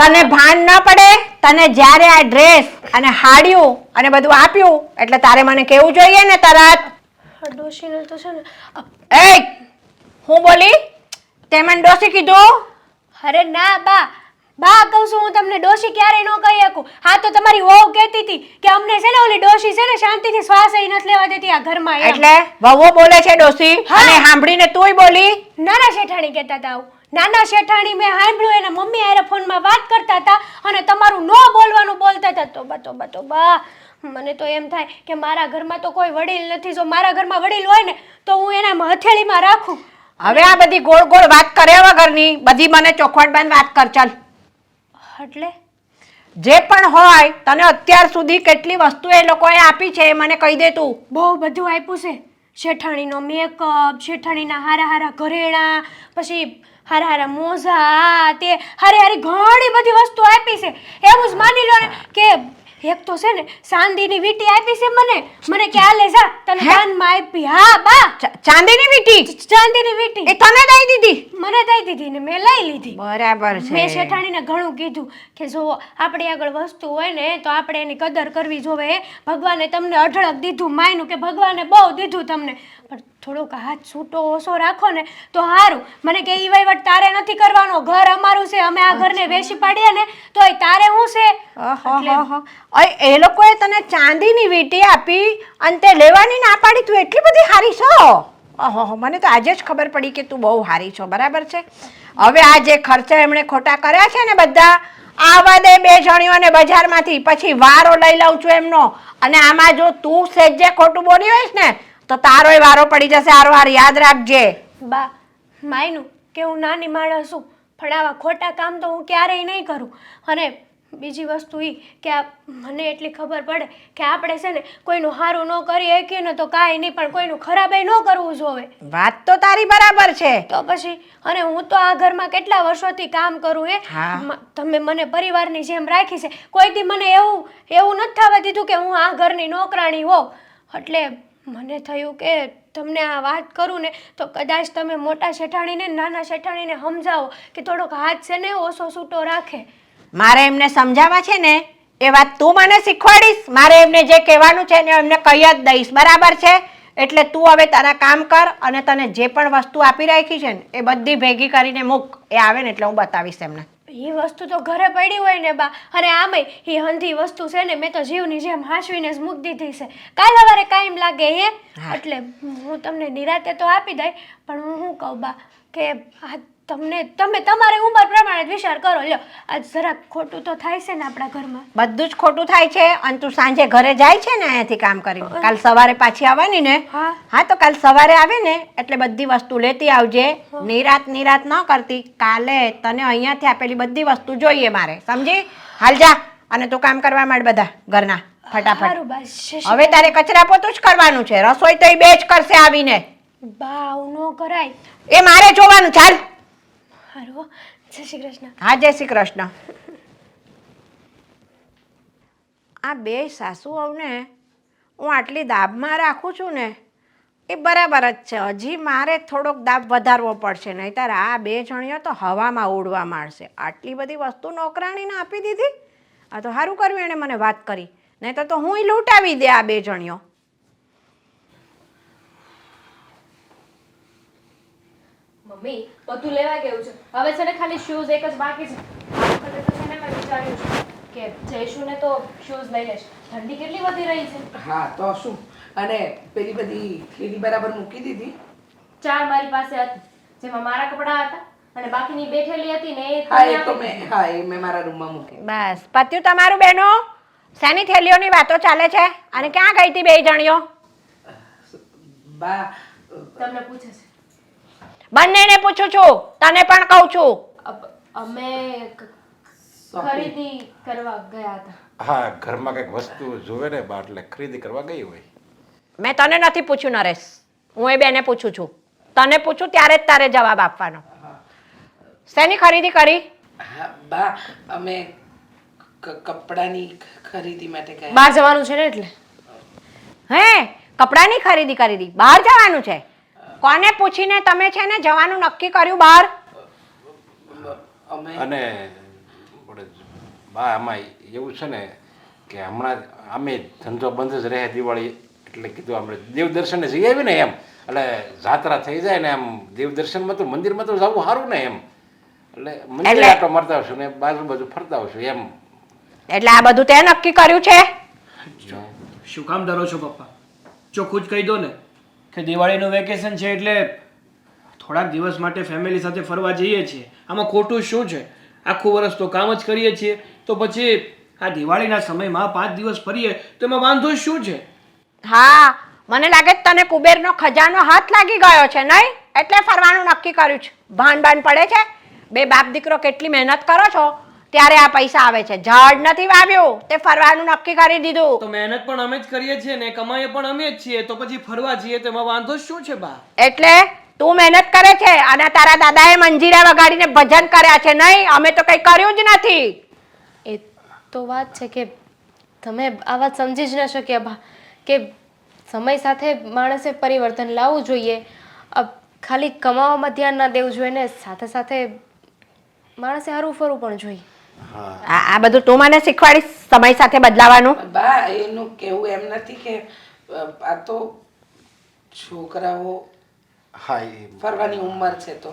તને ભાન ન પડે? તને જ્યારે આ ડ્રેસ અને હાડીઓ અને બધું આપ્યું એટલે તારે મને કેવું જોઈએ ને તરત? ડોશીને તો છે ને એ હું બોલી? તે મને ડોસી કીધું? અરે ના બા, બા કહું છું હું તમને, ડોશી ક્યારેય ન કહી શકું. હા, તો તમારી વહુ કહેતી હતી કે અમને છે ને ઓલી ડોશી છે ને શાંતિથી શ્વાસ નથી લેવા દેતી આ ઘરમાં એમ. એટલે વહુ બોલે છે ડોસી, અને સાંભળીને તુંય બોલી? નાના શેઠાણી કહેતા હતા આવું. નાના શેઠાણી મેં સાંભળ્યું, એના મમ્મી હારે ફોનમાં વાત કરતા હતા અને તમારું ન બોલવાનું બોલતા હતા. તોબા તોબા તોબા, મને તો એમ થાય કે મારા ઘરમાં તો કોઈ વડીલ નથી. જો મારા ઘરમાં વડીલ હોય ને તો હું એના હથેળીમાં રાખું. હવે આ બધી ગોળ ગોળ વાત કર્યા વગરની બધી મને ચોખવટ બંધ વાત કર. ચાલ, એટલે જે પણ હોય તને અત્યાર સુધી કેટલી વસ્તુ એ લોકોએ આપી છે એ મને કહી દે તું. બહુ બધું આપ્યું છે. શેઠાણીનો મેકઅપ, શેઠાણીના હારા હારા ઘરેણાં, પછી હારા હારા મોજા, આ તે હારી હારી ઘણી બધી વસ્તુ આપી છે. એવું જ માની લો ને કે એક તો છે ને ચાંદીની વીંટી આપી છે મને કે આ લે જા, તને દાનમાં આપી. હા બા, ચાંદીની વીંટી? ચાંદીની વીંટી એ તને દઈ દીધી? મને દઈ દીધી ને મેં લઈ લીધી. બરાબર છે. મેં શેઠાણીને ઘણું કીધું કે જો આપણી આગળ વસ્તુ હોય ને તો આપણે એની કદર કરવી જોવે. ભગવાને તમને અઢળક દીધું, માયનું કે ભગવાને બહુ દીધું તમને, પણ થોડોક હાથ છૂટો ઓછો રાખો ને તો સારું. મને કે ઈ વહીવટ તારે નથી કરવાનો, ઘર અમારું છે, અમે આ ઘરને વેચી પાડીએ ને તોય તારે શું છે? એ લોકોએ તને ચાંદીની વીંટી આપી અને તે લેવાની ના પાડી? તું એટલી બધી હારી છો? ઓહો, મને તો આજે જ ખબર પડી કે તું બહુ હારી છો. બરાબર છે. હવે આ જે ખર્ચા એમણે ખોટા કર્યા છે ને બધા, આવા દે બે જણીઓને બજારમાંથી, પછી વારો લઈ લઉં છું એમનો. અને આમાં જો તું સેજે ખોટું બોલી હોઈશ ને તો તારોય વારો પડી જશે. હારો યાદ રાખજે. બા, માયનું કે હું નાની માણસ છું, પણ આવા ખોટા કામ તો હું ક્યારેય નહીં કરું. અને બીજી વસ્તુ એ કે મને એટલી ખબર પડે કે આપણે છે ને કોઈનું સારું ન કરી શકીએ ને તો કાંઈ નહીં, પણ કોઈનું ખરાબે ન કરવું જોવે. વાત તો તારી બરાબર છે. તો પછી, અને હું તો આ ઘરમાં કેટલા વર્ષોથી કામ કરું તમે મને પરિવારની જેમ રાખી છે. કોઈ દી મને એવું નથી થવા દીધું કે હું આ ઘરની નોકરાણી હોઉં. એટલે મને થયું કે તમને આ વાત કરું ને તો કદાચ તમે મોટા શેઠાણીને નાના શેઠાણીને સમજાવો કે થોડોક હાથ છે ને ઓછો છૂટો રાખે. મારે એમને સમજાવવા છે ને એ વાત તું મને શીખવાડીશ. મારે એમને જે કહેવાનું છે ને એમને કહી જ દઈશ, બરાબર છે? એટલે તું હવે તારા કામ કર અને તને જે પણ વસ્તુ આપી રાખી છે ને એ બધી ભેગી કરીને મૂક. એ આવે ને એટલે હું બતાવીશ એમને. એ વસ્તુ તો ઘરે પડી હોય ને બા, અને આમેય એ હંધી વસ્તુ છે ને મેં તો જીવની જેમ હાંસવીને જ મૂકી દીધી છે. કાલ સવારે કાયમ લાગે હે, એટલે હું તમને નિરાતે તો આપી દઈ, પણ હું શું કહું બા કે આ તમે તમારી ઉંમર પ્રમાણે જ વિચાર કરો. લ્યો આજ જરાક ખોટું તો થાય છે ને આપણા ઘરમાં. બધું જ ખોટું થાય છે અને તું સાંજે ઘરે જાય છે ને અહીંયાથી કામ કરીને. કાલ સવારે પાછી આવવાની ને? હા, તો કાલ સવારે આવે ને એટલે બધી વસ્તુ લેતી આવજે. નિરાત ન કરતી. કાલે તને અહીંયાથી આપેલી બધી વસ્તુ જોઈએ મારે, સમજી? હાલ જા અને તું કામ કરવા માંડ બધા ઘરના ફટાફટ. સારું બા. હવે તારે કચરા પોતું જ કરવાનું છે, રસોઈ તો એ બે જ કરશે આવીને. બા આવું ન કરાય. એ મારે જોવાનું. ચાલ. હારું, જય શ્રી કૃષ્ણ. હા, જય શ્રી કૃષ્ણ. આ બે સાસુઓને હું આટલી દાબમાં રાખું છું ને એ બરાબર જ છે. હજી મારે થોડોક દાબ વધારવો પડશે, નહીંતર આ બે જણીઓ તો હવામાં ઉડવા માંડશે. આટલી બધી વસ્તુ નોકરાણીને આપી દીધી. આ તો સારું કર્યું એણે મને વાત કરી, નહીંતર તો હું લૂંટાવી દે આ બે જણીઓ. મમ્મી બધું લેવા ગયું છે, હવે છે ને ખાલી શૂઝ એક જ બાકી છે. આ વખતે તો છે ને મેં વિચાર્યું છે કે જઈશું ને તો શૂઝ લઈ લઈશ. ઠંડી કેટલી વધી રહી છે. હા તો શું, અને પેલી બધી થેલી બરાબર મૂકી દીધી? 4 મારી પાસે હતી, જેમાં મારા કપડાં હતા અને બાકીની બેઠેલી હતી ને એ હા તમને એ તો આપી દીધી. મેં મેં મારા રૂમમાં મૂકી. બસ પત્યું તમારું બહેનો? શેની થેલીઓની વાતો ચાલે છે અને ક્યાં ગઈ હતી બે જણીઓ? બા તમને પૂછે છે. બંનેને પૂછું છું, તને પણ કહું છું. અમે ખરીદી કરવા ગયા હતા. હા, ઘરમાં કંઈક વસ્તુ જોવે ને બા, એટલે ખરીદી કરવા ગઈ હોય. મેં તને નથી પૂછ્યું નરેશ, હું એ બેને પૂછું છું. તને પૂછું ત્યારે જ તારે જવાબ આપવાનો. શેની ખરીદી કરી? હા બા, અમે કપડાની ખરીદી માટે ગયા. બહાર જવાનું છે ને એટલે. હે, કપડાની ખરીદી કરી હતી? બહાર જવાનું છે? કોને પૂછીને તમે છે ને જવાનું નક્કી કર્યું બહાર? અમે અને બા આમાં એવું છે ને કે હમણાં અમે ધંધો બંધ જ રહે દિવાળી, એટલે કીધું આપણે દેવદર્શને જઈ આવી ને એમ, એટલે જાત્રા થઈ જાય ને એમ દેવદર્શનમાં તો મંદિરમાં તો જવું સારું ને એમ, એટલે મંદિર આટો મારતા આવશું ને બાજુ ફરતા આવશું એમ. એટલે આ બધું તે નક્કી કર્યું છે? શું કામ ડરો છો પપ્પા? ચોખ્ખું જ કહી દો ને કે દિવાળીનું વેકેશન છે એટલે થોડાક દિવસ માટે ફેમિલી સાથે ફરવા જઈએ છીએ. આમાં ખોટું શું છે? આખું વર્ષ તો કામ જ કરીએ છીએ, તો પછી આ દિવાળીના સમયમાં 5 દિવસ ફરીએ તો એમાં વાંધો શું છે? હા, મને લાગે છે તને કુબેરનો ખજાનો હાથ લાગી ગયો છે નહીં, એટલે ફરવાનું નક્કી કર્યું છે. ભાન પડે છે? બે બાપ દીકરો કેટલી મહેનત કરો છો ત્યારે આ પૈસા આવે છે. ઝાડ નથી વાવ્યું તે ફરવાનું નક્કી કરી દીધું. તો મહેનત પણ અમે જ કરીએ છીએ ને કમાઈએ પણ અમે જ છીએ, તો પછી ફરવા જઈએ તો એમાં વાંધો શું છે બા? એટલે તું મહેનત કરે છે અને તારા દાદાએ મંજીરા વગાડીને ભજન કર્યા છે નહીં? અમે તો કઈ કર્યું જ નથી. એ તો વાત છે કે તમે આ વાત સમજી જ ન શક્યા બા, કે સમય સાથે માણસે પરિવર્તન લાવવું જોઈએ. ખાલી કમાવામાં ધ્યાન ના દેવું જોઈએ ને સાથે સાથે માણસે હરવું ફરવું પણ જોઈએ. આ બધું તું મને શીખવાડીશ સમય સાથે બદલાવાનું? બા એનું કેવું એમ નથી કે આ તો છોકરાઓ હા, એ ફરવાની ઉંમર છે તો.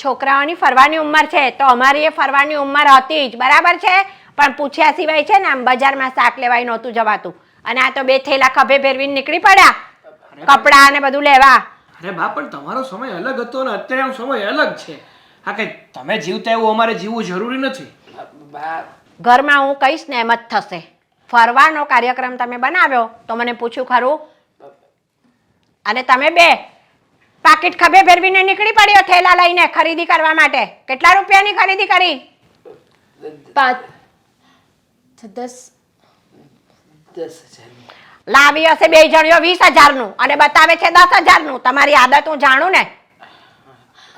છોકરાઓની ફરવાની ઉંમર છે તો અમારી એ ફરવાની ઉંમર હતી જ, બરાબર છે? પણ પૂછ્યા સિવાય છે ને આમ બજારમાં શાક લેવાય નહોતું જવાતું, અને આ તો બે થેલા ખભે ફેરવીને નીકળી પડ્યા કપડા ને બધું લેવા. અરે બા, પણ તમારો સમય અલગ હતો ને અત્યારનો સમય અલગ છે. હા, કે તમે જીવતા એવું અમારે જીવવું જરૂરી નથી. બા ઘરમાં હું કહીશ ને એમ જ થશે. ફરવાનો કાર્યક્રમ તમે બનાવ્યો તો મને પૂછ્યું ખરું? અને તમે બે પાકીટ ખભે ફેરવીને નીકળી પડ્યો થેલા લઈને ખરીદી કરવા માટે. કેટલા રૂપિયાની ખરીદી કરી? 10,000 લાવી હશે બે જણીઓ 20,000 અને બતાવે છે 10,000. તમારી આદત હું જાણું ને.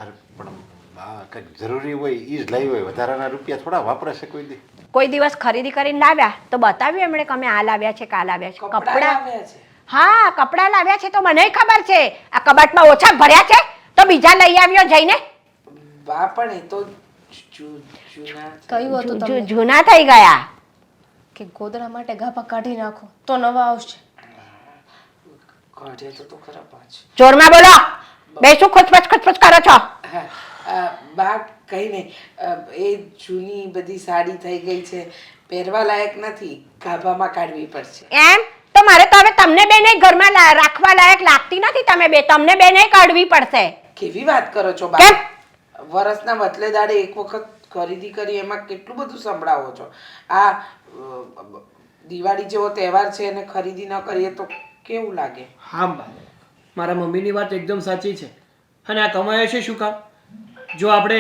અરે પણ બા કંઈક જરૂરી હોય એ જ લાવી હોય, વધારાના રૂપિયા થોડા વાપરે છે કોઈ દી? કોઈ દિવસ ખરીદી કરીને લાવ્યા તો બતાવ્યું એમણે કે અમે આ લાવ્યા છે, કા લાવ્યા છે? કપડાં કપડાં. લાવ્યા છે. હા કપડાં લાવ્યા છે તો મને ખબર છે. આ કબાટમાં ઓછા ભર્યા છે તો બીજા લઈ આવ્યો જઈને. બા પણ એ તો જૂના કહ્યું હતું તમને જૂના થઈ ગયા. કે ગોદડા માટે ગાભા કાઢી નાખો તો નવા આવશે. કાઢે તો ખરા પાંચ. જોરમાં બોલો. બે શું ખુચપચ કરો છો? હા, બા કઈ નહીં. એ જૂની બધી સાડી થઈ ગઈ છે, પહેરવા લાયક નથી, ગાભામાં કાઢવી પડશે. એમ તો મારે તો હવે તમને બેને ઘરમાં રાખવા લાયક લાગતી નથી. તમે બે તમને બેને કાઢવી પડશે. કેવી વાત કરો છો બા? કેમ? વરસના બદલે દાડે એક વખત ખરીદી કરી એમાં કેટલું બધું સંભળાવો છો. આ દિવાળી જેવો તહેવાર છે અને ખરીદી ન કરીએ તો કેવું લાગે? હા બા, મારા મમ્મીની વાત એકદમ સાચી છે. અને આ કમાય છે શું કામ? જો આપણે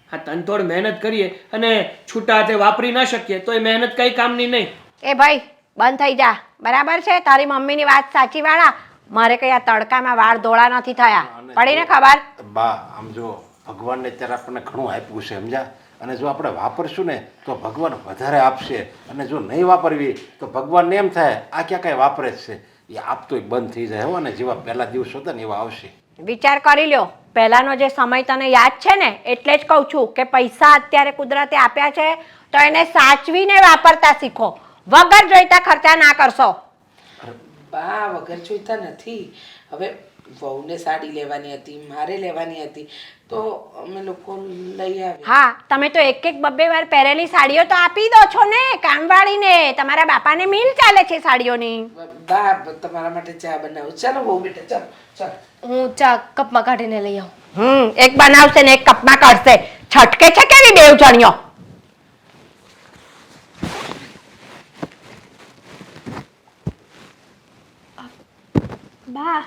આ તનતોડ મહેનત કરીએ અને છૂટા હાથે વાપરી ના શકીએ તો એ મહેનત કઈ કામની નહીં. એ ભાઈ બંધ થઈ જા. બરાબર છે તારી મમ્મીની વાત સાચી વાળા. મારે કઈ આ તડકામાં વાળ ધોળા નથી થયા. પડીને ખબર? બા આમ જો ભગવાનને અત્યારે આપણને ઘણું આપ્યું છે સમજ્યા, અને જો આપણે વાપરશું ને તો ભગવાન વધારે આપશે, અને જો નહીં વાપરવી તો ભગવાનને એમ થાય આ ક્યાં કાંઈ વાપરે જ છે, એ આપતો બંધ થઈ જાય હો. અને જેવા પહેલા દિવસો હતા ને એવા આવશે. વિચાર કરી લ્યો. પહેલાનો જે સમય તને યાદ છે ને એટલે જ કહું છું કે પૈસા અત્યારે કુદરતે આપ્યા છે તો એને સાચવીને વાપરતા શીખો. વગર જોઈતા ખર્ચા ના કરશો. બા વગર જોઈતા નથી. હવે વહુને સાડી લેવાની હતી, મારે લેવાની હતી તો અમે લોકો લઈ આવ્યા. હા તમે તો એક એક બબ્બે વાર પહેરેલી સાડીઓ તો આપી દો છો ને કામવાળીને. તમારા બાપાને મિલ ચાલે છે સાડીઓની. બા તમારા માટે ચા બનાવું. ચાલો બહુ બેટા, ચાલો ચાલો. હું ચા કપમાં કાઢીને લઈ આવું. એક બનાવશે ને એક કપમાં કાઢશે. છટકે છે કેવી બેવ જણ્યો. બા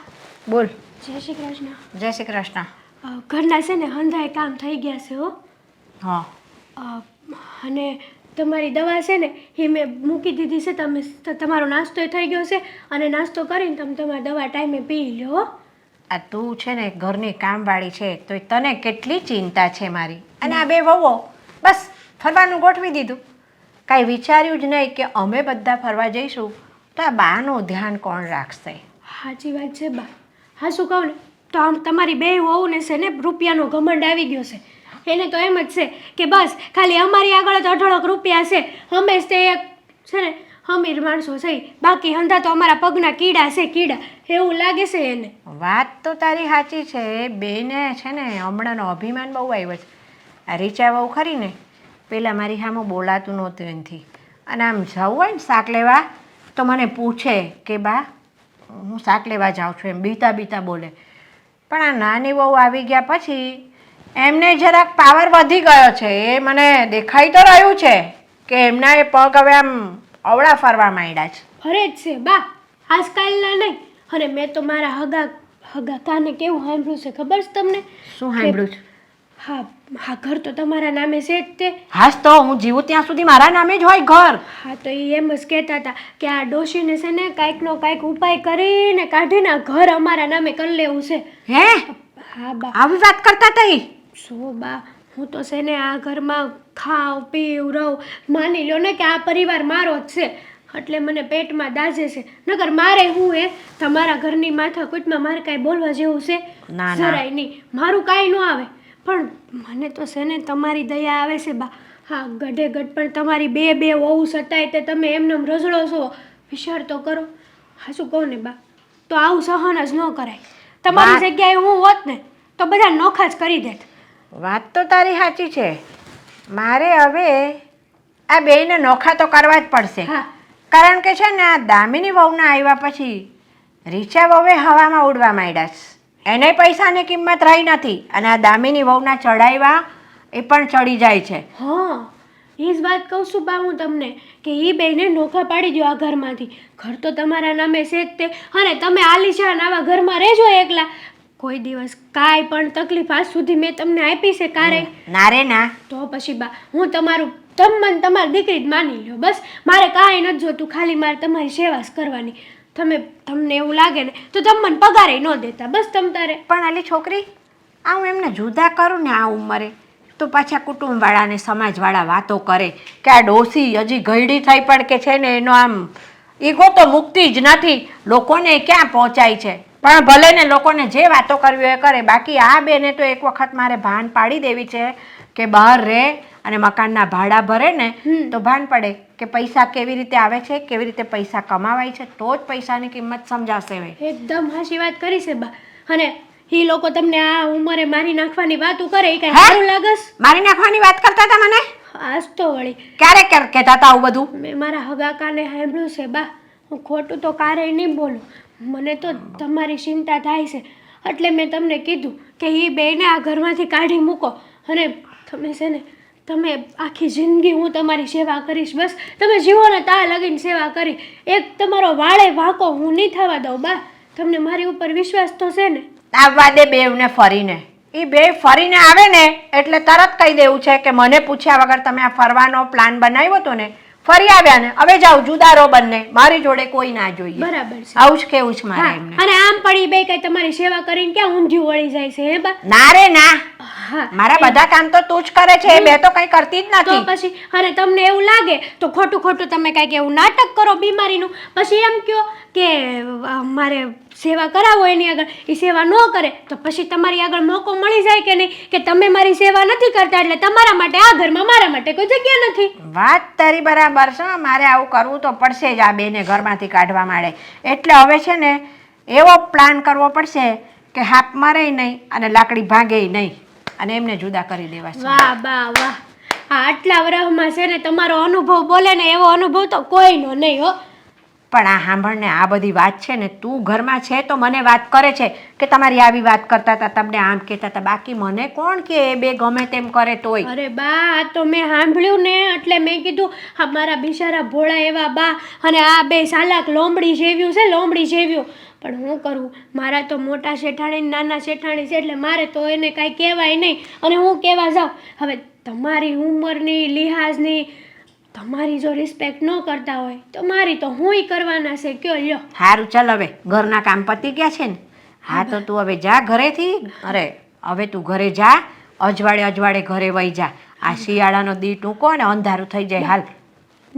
બોલ. જય શ્રી કૃષ્ણ. જય શ્રી કૃષ્ણ. ઘરના છે ને હંધાય કામ થઈ ગયા છે હો. હા અને તમારી દવા છે ને એ મેં મૂકી દીધી છે. તમે તમારો નાસ્તો થઈ ગયો છે અને નાસ્તો કરીને તમે તમારી દવા ટાઈમે પી લો. આ તું છે ને ઘરની કામવાળી છે તો તને કેટલી ચિંતા છે મારી. અને આ બે વહુઓ બસ ફરવાનું ગોઠવી દીધું. કાંઈ વિચાર્યું જ નહીં કે અમે બધા ફરવા જઈશું તો આ બાનું ધ્યાન કોણ રાખશે. સાચી વાત છે બા. હા શું કહું ને તો આમ તમારી બે વહુને છે ને રૂપિયાનો ઘમંડ આવી ગયો છે. એને તો એમ જ છે કે બસ ખાલી અમારી આગળ જ 18 રૂપિયા છે. હંમેશ તે એક છે ને અમીર માણસો છે, બાકી હંધા તો અમારા પગના કીડા છે કીડા એવું લાગે છે એને. વાત તો તારી સાચી છે. બેને છે ને હમણાંનો અભિમાન બહુ આવ્યો છે. આ રીચા બહુ ખરી ને પહેલાં મારી સામે બોલાતું નહોતું એનાથી. અને આમ જવું હોય ને શાક લેવા તો મને પૂછે કે બા હું શાક લેવા જાઉં છું એમ બીતા બીતા બોલે. પણ આ નાની બહુ આવી ગયા પછી એમને જરાક પાવર વધી ગયો છે. એ મને દેખાઈ તો રહ્યું છે કે એમના એ પગ હવે આમ અવળા ફરવા માંડ્યા છે. ફરે જ છે બા, આજકાલના નહીં. અને મેં તો મારા હગા કાને કેવું સાંભળ્યું છે ખબર છે તમને? શું સાંભળ્યું છે? હા હા ઘર તો તમારા નામે છે જ તે. હાસ તો હું જીવું ત્યાં સુધી મારા નામે જ હોય ઘર. હા તો એ એમ જ કહેતા હતા કે આ ડોશીને છે ને કાંઈકનો કાંઈક ઉપાય કરીને કાઢીને આ ઘર અમારા નામે કરી લેવું છે. હે હા બા. આવી વાત કરતા તઈ? સો બા હું તો છે ને આ ઘરમાં ખાવ પીવ રહું. માની લો ને કે આ પરિવાર મારો જ છે એટલે મને પેટમાં દાઝે છે. નકર મારે હું તમારા ઘરની માથાકૂટમાં મારે કાંઈ બોલવા જેવું છે ના, ના. જરાય નહીં. મારું કાંઈ ન આવે પણ મને તો છે ને તમારી દયા આવે છે બા. હા ગઢે ગઢ પણ તમારી બે વહુ સતાય તે તમે એમને રઝળો છો. વિચાર તો કરો. હા શું કહું ને બા તો આવું સહન જ ન કરાય. તમારી જગ્યાએ હું હોત ને તો બધા નોખા જ કરી દેત. વાત તો તારી સાચી છે. મારે હવે આ બેયને નોખા તો કરવા જ પડશે. હા. કારણ કે છે ને આ દામિની વહુના આવ્યા પછી રીચા વહુએ હવામાં ઉડવા માંડ્યા છે. એને પૈસાની કિંમત રહી નથી અને આ દામિની વહુના ચડાવ્યા એ પણ ચડી જાય છે. હા એ જ વાત કહું છું બા હું તમને કે એ બેને નોખા પાડી દો આ ઘરમાંથી. ઘર તો તમારા નામે છે જ તે. અને તમે આલીશાન આવા ઘરમાં રહેજો એકલા. કોઈ દિવસ કાંઈ પણ તકલીફ આજ સુધી મેં તમને આપી છે કારે? ના રે ના. તો પછી બા હું તમારું તમને તમારી દીકરી જ માની લો. બસ મારે કાંઈ નથી જોતું, ખાલી મારે તમારી સેવા જ કરવાની. તમને એવું લાગે ને તો તમે મને પગારે ન દેતા બસ તમ તારે. પણ આલી છોકરી આ હું એમને જુદા કરું ને આ ઉંમરે તો પાછા કુટુંબવાળા ને સમાજવાળા વાતો કરે કે આ ડોસી હજી ઘરડી થઈ પણ કે છે ને એનો આમ ઈગો તો મુકતી જ નથી, લોકોને ક્યાં પહોંચાય છે. પણ ભલે ને લોકોને જે વાતો કરવી હોય એ કરે. બાકી આ બેને તો એક વખત મારે ભાન પાડી દેવી છે કે બહાર રહે અને મકાનના ભાડા ભરે ને તો ભાન પડે કે પૈસા કેવી રીતે આવે છે, કેવી રીતે પૈસા કમાવાય છે, તો જ પૈસાની કિંમત સમજાશે. હવે એકદમ હાચી વાત કરી છે બા. અને એ લોકો તમને આ ઉંમરે મારી નાખવાની વાતો કરે એ કઈ હે? સારું લાગસ? મારી નાખવાની વાત કરતા હતા મને? આજ તો વળી ક્યારે કહેતા હતા આવું બધું? મેં મારા હગાકાને સાંભળ્યું છે બા. હું ખોટું તો ક્યારેય નહીં બોલું. મને તો તમારી ચિંતા થાય છે એટલે મેં તમને કીધું કે એ બેને આ ઘરમાંથી કાઢી મૂકો. અને તમે છે ને તમે આખી જિંદગી હું તમારી સેવા કરીશ. બસ તમે જીવો ને ત્યાં લગીને સેવા કરી. એક તમારો વાળે વાંકો હું નહીં થવા દઉં બા. તમને મારી ઉપર વિશ્વાસ તો છે ને? આવવા દે બેવને ફરીને. એ બે ફરીને આવે ને એટલે તરત કહી દેવું છે કે મને પૂછ્યા વગર તમે આ ફરવાનો પ્લાન બનાવ્યો હતો ને, ફરી આવ્યા ને, હવે જાઓ જુદારો બંને, મારી જોડે કોઈ ના જોઈએ. બરાબર છે. આવું જ કેવું છે મારે હા, એમને. અને આમ પણ ઈ બે કઈ તમારી સેવા કરીને ક્યાં ઊંધિયું વળી જાય છે હે બા? ના રે ના, હા, મારા બધા કામ તો તું જ કરે છે, એ બે તો કઈ કરતી જ તો નથી. પછી અને તમને એવું લાગે તો ખોટું ખોટું તમે કાંઈક એવું નાટક કરો બીમારીનું, પછી એમ કહો કે મારે સેવા કરાવો એની આગળ, એ સેવા ન કરે તો પછી તમારી આગળ મોકો મળી જાય કે નહીં કે તમે મારી સેવા નથી કરતા એટલે તમારા માટે આ ઘરમાં મારા માટે કોઈ જગ્યા નથી. વાત તારી બરાબર છે. મારે આવું કરવું તો પડશે જ આ બેને ઘરમાંથી કાઢવા માંડે. એટલે હવે છે ને એવો પ્લાન કરવો પડશે કે હાપ મારે નહીં અને લાકડી ભાંગે નહીં અને એમને જુદા કરી દેવા છે. વાહ બા વાહ. આ આટલા વર્ષમાં છે ને તમારો અનુભવ બોલે ને એવો અનુભવ તો કોઈનો નહીં હો. પણ આ સાંભળને, આ બધી વાત છે ને તું ઘરમાં છે તો મને વાત કરે છે કે તમારી આવી વાત કરતા હતા, તમને આમ કહેતા હતા. બાકી મને કોણ કે એ બે ગમે તેમ કરે તોય. અરે બા આ તો મેં સાંભળ્યું ને એટલે મેં કીધું હા મારા બિચારા ભોળા એવા બા અને આ બે સાલાક લોમડી જેવ્યું છે, લોમડી જેવ્યું. પણ હું કરું, મારા તો મોટા શેઠાણી ને નાના શેઠાણી છે એટલે મારે તો એને કાંઈ કહેવાય નહીં. અને હું કહેવા જાઉં હવે તમારી ઉંમરની લિહાઝની તમારી જો રિસ્પેક્ટ ન કરતા હોય તો મારી તો હુંય કરવાના છે. કયો લ્યો. સારું ચાલ, હવે ઘરના કામ પતી ગયા છે ને? હા તો તું હવે જા ઘરેથી. અરે હવે તું ઘરે જા, અજવાળે અજવાળે ઘરે વહી જા. આ શિયાળાનો દી ટૂંકો ને અંધારું થઈ જાય. હાલ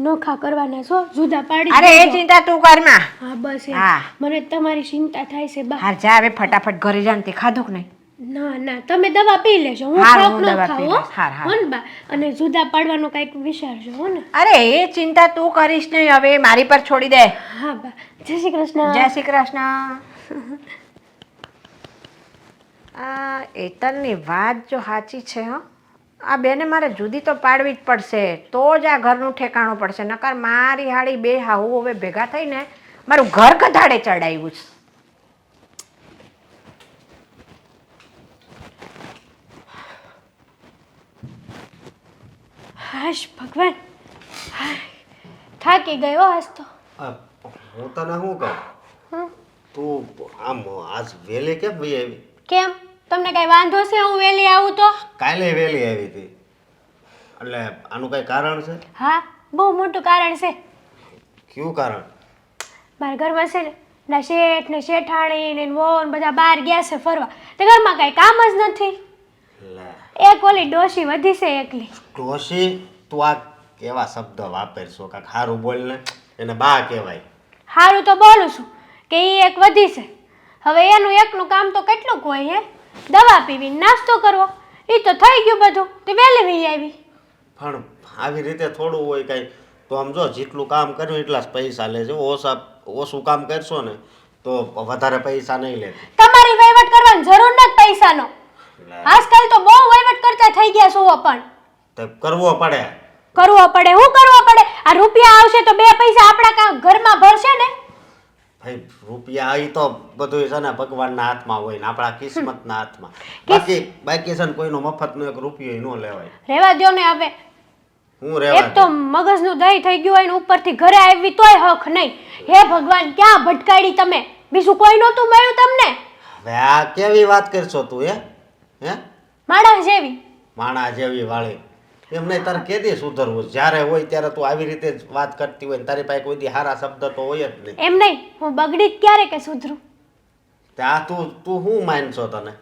નોખા કરવાના છો, જુદા પાડી અરે એ દેજો. ચિંતા તું કરમાં. હા બસ એમ. હા. મને તમારી ચિંતા થાય છે બા. હાલ જા હવે ફટાફટ ઘરે જા ને તે ખાધું કે નહીં? ના ના તમે દવા પી લેજો, હું હારું, ખાવ હું ન દવા ખાવ પી હો. લઈશ. હાર, હાર. હો ને બા. અને જુદા પાડવાનો કંઈક વિચારજો હો ને. અરે એ ચિંતા તું કરીશ નહીં, હવે મારી પર છોડી દે. હા બા. જય શ્રી કૃષ્ણ. જય શ્રી કૃષ્ણ. આ એતલની વાત જો સાચી છે હો, આ બેને મારે જુદી તો પાડવી જ પડશે તો જ આ ઘરનું ઠેકાણું પડશે. નકર મારી હાળી બે હાહુ હવે ભેગા થઈને મારું ઘર ગધાડે ચડાવ્યું છે. હાશ ભગવાન, હાય, થાકી ગયો આજ તો. હું તને શું કહું, તું આમ આજ વેલે કેમ ભાઈ આવી? કેમ તમને કઈ વાંધો છે હું વહેલી આવું તો? કાલે વેલી આવી હતી એટલે આનું કઈ કારણ છે? હા બહુ મોટું કારણ છે. કયું કારણ? મારા ઘરમાં છે ને ના શેઠ ને શેઠાણી ને વહુ ને બધા બહાર ગયા છે ફરવા, તે ઘરમાં કઈ કામ જ નથી. લે એક ઓલી ડોશી વધી છે એકલી. ડોશી, તું આ કેવા શબ્દ વાપરશો? કાંઈક સારું બોલ ને, એને બા કહેવાય. સારું તો બોલું છું કે એ એક વધી છે. હવે એનું એકનું કામ તો કેટલુંક હોય હે, દવા પીવી નાસ્તો કરવો, એ તો થઈ ગયું બધું, તે વહેલી વહી આવી. પણ આવી રીતે થોડું હોય કાંઈ? તો આમ જો જેટલું કામ કર્યું એટલા જ પૈસા લેજો. ઓછું કામ કરશો ને તો વધારે પૈસા નહીં લે. તમારી વહીવટ કરવાની જરૂર નથી પૈસાનો. આજકાલ તો બહુ વહીવટ કરતા થઈ ગયા છો. પણ તો કરવો પડે. કરવો પડે, હું કરવો પડે? આ રૂપિયા આવશે તો બે પૈસા આપણા ઘરમાં ભરશે ને. ભાઈ રૂપિયા આવી તો બધું છે ને ભગવાનના હાથમાં હોય ને આપણા કિસ્મતના હાથમાં. બાકી છે ને કોઈનો મફતનો એક રૂપિયો ન લેવાય. રહેવા દ્યો ને હવે. હું રહેવા એક તો મગજનું દહીં થઈ ગયું હોય ને ઉપરથી ઘરે આવી તોય હક નહીં. હે ભગવાન, ક્યાં ભટકાડી તમે? બીજું કોઈ નહોતું મળ્યું તમને? હવે આ કેવી વાત કરશો તું? હે માણસ જેવી. માણા જેવી વાળી એમ નહીં. તારે કેદી સુધરવું? જ્યારે હોય ત્યારે તું આવી રીતે જ વાત કરતી હોય ને તારી પાસે કોઈ દી સારા શબ્દ તો હોય જ નહીં. એમ નહીં, હું બગડી જ ક્યારે કે સુધરું? આ તું શું માનશો તને?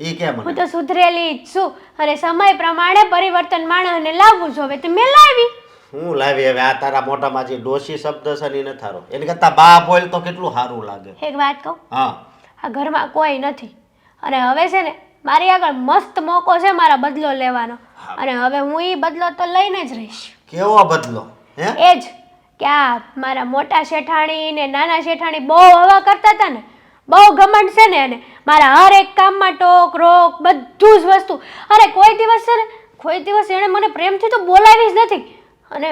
ઈ કે હું મને તો સુધરેલી જ છું અને સમય પ્રમાણે પરિવર્તન માણસને લાવવું જોઈએ. તો મેં લાવી. હું લાવી હવે આ તારા મોઢામાં જે ડોશી શબ્દ છે ને એ નથી સારો. એને કરતા બા બોલ તો કેટલું સારું લાગે. એક વાત કહું, હા આ ઘરમાં કોઈ નથી અને હવે છે ને મારી આગળ મસ્ત મોકો છે મારા બદલો લેવાનો, અને હવે હું એ બદલો તો લઈને જ રહીશ. કેવો બદલો? હે એ જ કે આ મારા મોટા શેઠાણી ને નાના શેઠાણી બહુ હવા કરતા હતા ને, બહુ ઘમંડ છે ને એને મારા હર એક કામમાં ટોક રોક બધું જ વસ્તુ. અરે કોઈ દિવસ એણે મને પ્રેમથી તો બોલાવી જ નથી, અને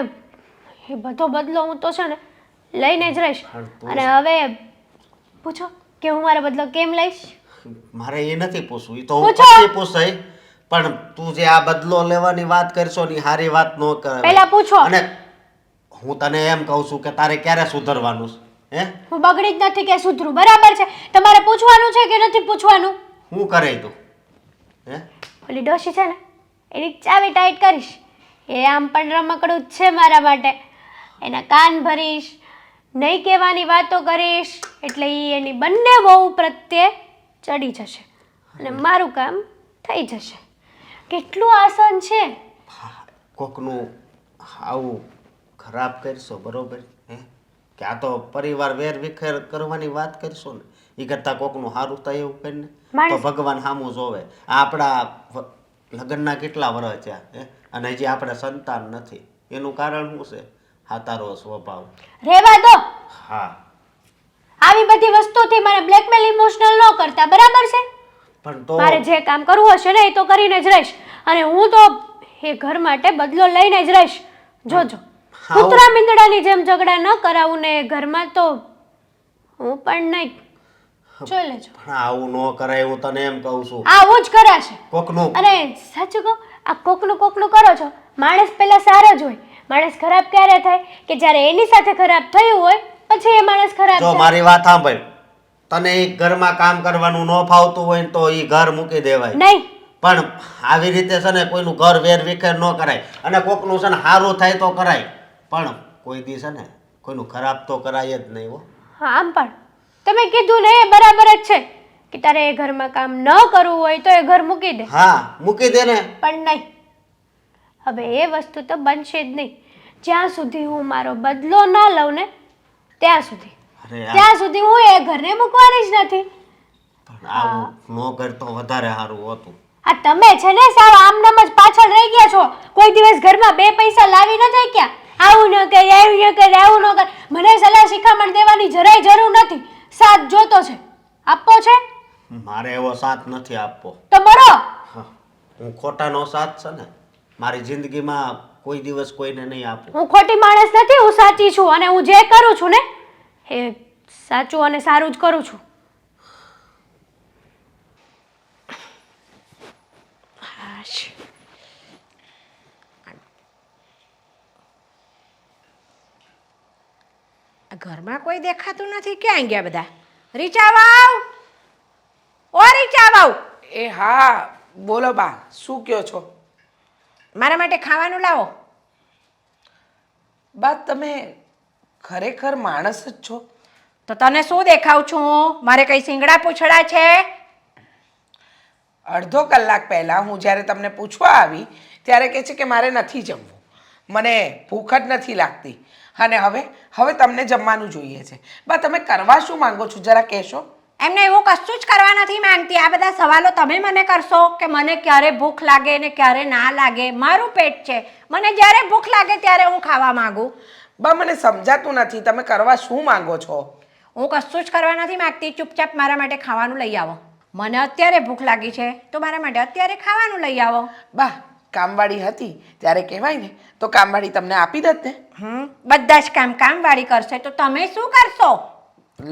એ બધો બદલો હું તો છે ને લઈને જ રહીશ. અને હવે પૂછો કે હું મારો બદલો કેમ લઈશ? મારે એ નથી પૂછવું, એ તો હું પૂછો. પછી પૂછાય. પણ તું જે આ બદલો લેવાની વાત કરશો ને હારી વાત ન કરે. પહેલા પૂછો. અને હું તને એમ કહું છું કે તારે ક્યારે સુધરવાનું છે? હે હું બગડી જ નથી કે સુધરું, બરાબર છે. તમારે પૂછવાનું છે કે નથી પૂછવાનું? હું કરે તું? હે ઓલી ડોશી છે ને એની ચાવી ટાઈટ કરીશ. એ આમ પણ રમકડું જ છે મારા માટે. એના કાન ભરીશ, નહીં કહેવાની વાતો કરીશ, એટલે એ એની બંને વહુ પ્રત્યે ચડી જશે અને મારું કામ થઈ જશે. કેટલું આસાન છે. કોકનું આવું ખરાબ કરશો બરોબર? હે કે આ તો પરિવાર વેર વિખેર કરવાની વાત કરશો ને, એ કરતાં કોકનું સારું થાય એવું કરીને તો માણસ- ભગવાન સામું જોવે. આ આપણા લગ્નના કેટલા વર્ષ થયા હે, અને હજી આપણે સંતાન નથી. એનું કારણ શું છે? હા તારો સ્વભાવ. રહેવા દો. હા આવી બધી વસ્તુથી મને બ્લેકમેલ ઇમોશનલ ન કરતા, બરાબર છે? પણ તો મારે જે કામ કરવું હશે ને એ તો કરીને જ રહીશ, અને હું તો એ ઘર માટે બદલો લઈને જ રહીશ. જોજો હાઉ. કૂતરા મીંદડાની જેમ ઝઘડા ન કરાવું ને એ ઘરમાં, તો હું પણ નહીં. જોઈ લેજો, પણ આવું ન કરાય. હું તને એમ કહું છું આવું જ કરાશે. કોકનું અને સાચું કહું, આ કોકનું કરો છો. માણસ પહેલા સારો જ હોય. માણસ ખરાબ ક્યારે થાય કે જ્યારે એની સાથે ખરાબ થયું હોય પછી એ માણસ ખરાબ જો થાય. મારી વાત સાંભળ. તને ઈ ઘરમાં કામ કરવાનું ન ફાવતું હોય ને તો ઈ ઘર મૂકી દેવાય. નહીં, પણ આવી રીતે છે ને કોઈનું ઘર વેર વિખેર ન કરાય. અને કોકનું છે ને સારું થાય તો કરાય, પણ કોઈ દી છે ને કોઈનું ખરાબ તો કરાય જ નહીં હો. હા આમ પણ તમે કીધું ને એ બરાબર જ છે કે તારે એ ઘરમાં કામ ન કરવું હોય તો એ ઘર મૂકી દે, હા મૂકી દે ને. પણ નહીં. હવે એ વસ્તુ તો બનશે જ નહીં. જ્યાં સુધી હું મારો બદલો ના લઉં ને ત્યાં સુધી અરે ત્યાં સુધી હું એ ઘરને મૂકવાની જ નથી. પણ આવું ન કરતો વધારે સારું હતું. આ તમે છે ને સાવ આમનામ જ પાછળ રહી ગયા છો. કોઈ દિવસ ઘરમાં બે પૈસા લાવી ન જાય ક્યાં? આવું ન કર, આવું ન કર, આવું ન કર. મને સલાહ શિખામણ દેવાની જરાય જરૂર નથી. સાથ જોતો છે, આપવો છે મારે એવો સાથ નથી આપવો. તો મળો. હા, હું ખોટાનો સાથ છે ને મારી જિંદગીમાં કોઈ દિવસ કોઈને નહીં આપું. હું ખોટી માણસ નથી, હું સાચી છું, અને હું જે કરું છું ને એ સાચું અને સારું જ કરું છું. ઘરમાં કોઈ દેખાતું નથી. ક્યાં ગયા બધા? રીચા વાવ, ઓ રીચા વાવ, એ હા બોલો બા, શું કહો છો? મારા માટે ખાવાનું લાવો. બા તમે ખરેખર માણસ જ છો? તો તને શું દેખાવ છું હું? મારે કઈ સિંગડા પૂછડા છે? અડધો કલાક પહેલાં હું જ્યારે તમને પૂછવા આવી ત્યારે કહે છે કે મારે નથી જમવું, મને ભૂખ જ નથી લાગતી, અને હવે તમને જમવાનું જોઈએ છે. બા તમે કરવા શું માંગો છો જરા કહેશો? એમને એવું કશું જ કરવા નથી માંગતી. આ બધા સવાલો તમે મને કરશો કે મને ક્યારે ભૂખ લાગે ને ક્યારે ના લાગે. મારું પેટ છે, મને જ્યારે ભૂખ લાગે ત્યારે હું ખાવા માંગુ. બા મને સમજાતું નથી તમે કરવા શું માંગો છો? હું કશું જ કરવા નથી માંગતી. ચૂપચાપ મારા માટે ખાવાનું લઈ આવો. મને અત્યારે ભૂખ લાગી છે તો મારા માટે અત્યારે ખાવાનું લઈ આવો. બા કામવાળી હતી ત્યારે કહેવાય ને તો કામવાળી તમને આપી દત ને. બધા જ કામવાળી કરશે તો તમે શું કરશો?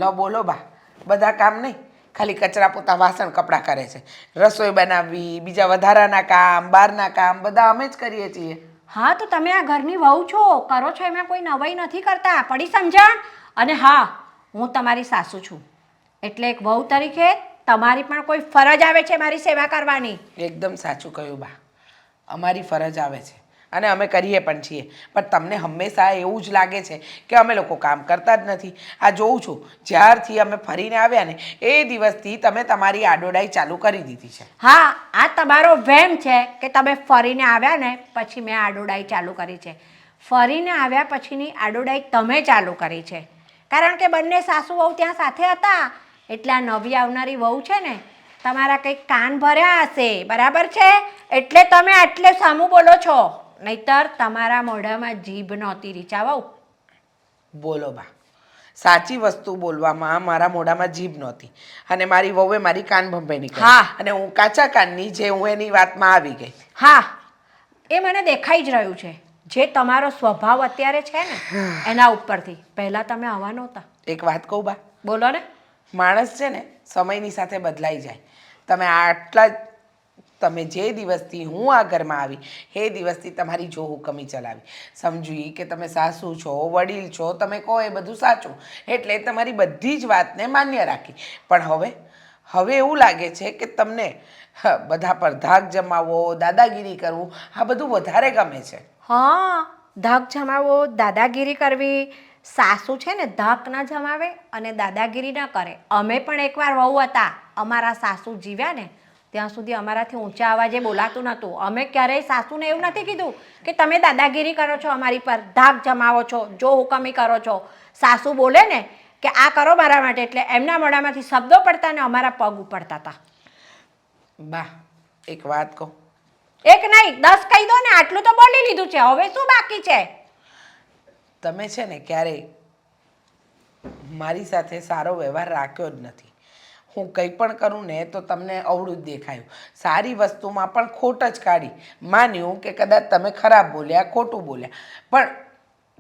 લો બોલો બા, બધા કામ નહીં, ખાલી કચરા પોતા વાસણ કપડાં કરે છે. રસોઈ બનાવવી, બીજા વધારાના કામ, બહારના કામ બધા અમે જ કરીએ છીએ. હા તો તમે આ ઘરની વહુ છો, કરો છો, એમાં કોઈ નવાઈ નથી કરતા. પડી સમજણ? અને હા, હું તમારી સાસુ છું, એટલે એક વહુ તરીકે તમારી પણ કોઈ ફરજ આવે છે મારી સેવા કરવાની. એકદમ સાચું કહ્યું બા, અમારી ફરજ આવે છે અને અમે કરીએ પણ છીએ. પણ તમને હંમેશા એવું જ લાગે છે કે અમે લોકો કામ કરતા જ નથી. આ જોઉં છું જ્યારથી અમે ફરીને આવ્યા ને એ દિવસથી તમે તમારી આડોડાઈ ચાલુ કરી દીધી છે. હા, આ તમારો વહેમ છે કે તમે ફરીને આવ્યા ને પછી મેં આડોડાઈ ચાલુ કરી છે. ફરીને આવ્યા પછીની આડોડાઈ તમે ચાલુ કરી છે. કારણ કે બંને સાસુ વહુ ત્યાં સાથે હતા એટલે આ નવી આવનારી વહુ છે ને તમારા કંઈક કાન ભર્યા હશે, બરાબર છે? એટલે તમે આટલે સામું બોલો છો, નહીતર તમારા મોઢામાં જીભ નહોતી રીચા વહુ. બોલો બા, સાચી વસ્તુ બોલવામાં મારા મોઢામાં જીભ નહોતી અને મારી વહુએ મારી કાન ભંભેની કરી. હા. અને હું કાચા કાનની જે હું એની વાતમાં આવી ગઈ. હા, એ મને દેખાઈ જ રહ્યું છે. જે તમારો સ્વભાવ અત્યારે છે ને એના ઉપરથી પહેલાં તમે આવા નહોતા. એક વાત કહું બા, બોલો ને. માણસ છે ને સમયની સાથે બદલાઈ જાય. તમે જે દિવસથી હું આ ઘરમાં આવી એ દિવસથી તમારી જો હુકમી ચલાવી, સમજી કે તમે સાસુ છો, વડીલ છો, તમે કહો એ બધું સાચું, એટલે તમારી બધી જ વાતને માન્ય રાખી. પણ હવે એવું લાગે છે કે તમને બધા પર ધાક જમાવવો, દાદાગીરી કરવું, આ બધું વધારે ગમે છે. હા, ધાક જમાવો, દાદાગીરી કરવી. સાસુ છે ને ધાક ના જમાવે અને દાદાગીરી ન કરે. અમે પણ એકવાર વહુ હતા, અમારા સાસુ જીવ્યા ને ત્યાં સુધી અમારાથી ઊંચા અવાજે બોલાતું નહોતું. અમે ક્યારેય સાસુને એવું નથી કીધું કે તમે દાદાગીરી કરો છો અમારી પર, ધાક જમાવો છો, જો હુકમી કરો છો. સાસુ બોલે ને કે આ કરો મારા માટે એટલે એમના મોઢામાંથી શબ્દો પડતા ને અમારા પગ ઉપડતા હતા. બા, એક વાત કહું, એક નહીં 10 કહી દો ને, આટલું તો બોલી લીધું છે, હવે શું બાકી છે? તમે છે ને ક્યારેય મારી સાથે સારો વ્યવહાર રાખ્યો જ નથી. હું કંઈ પણ કરું ને તો તમને અવળું જ દેખાયું. સારી વસ્તુમાં પણ ખોટ જ કાઢી. માન્યું કે કદાચ તમે ખરાબ બોલ્યા, ખોટું બોલ્યા, પણ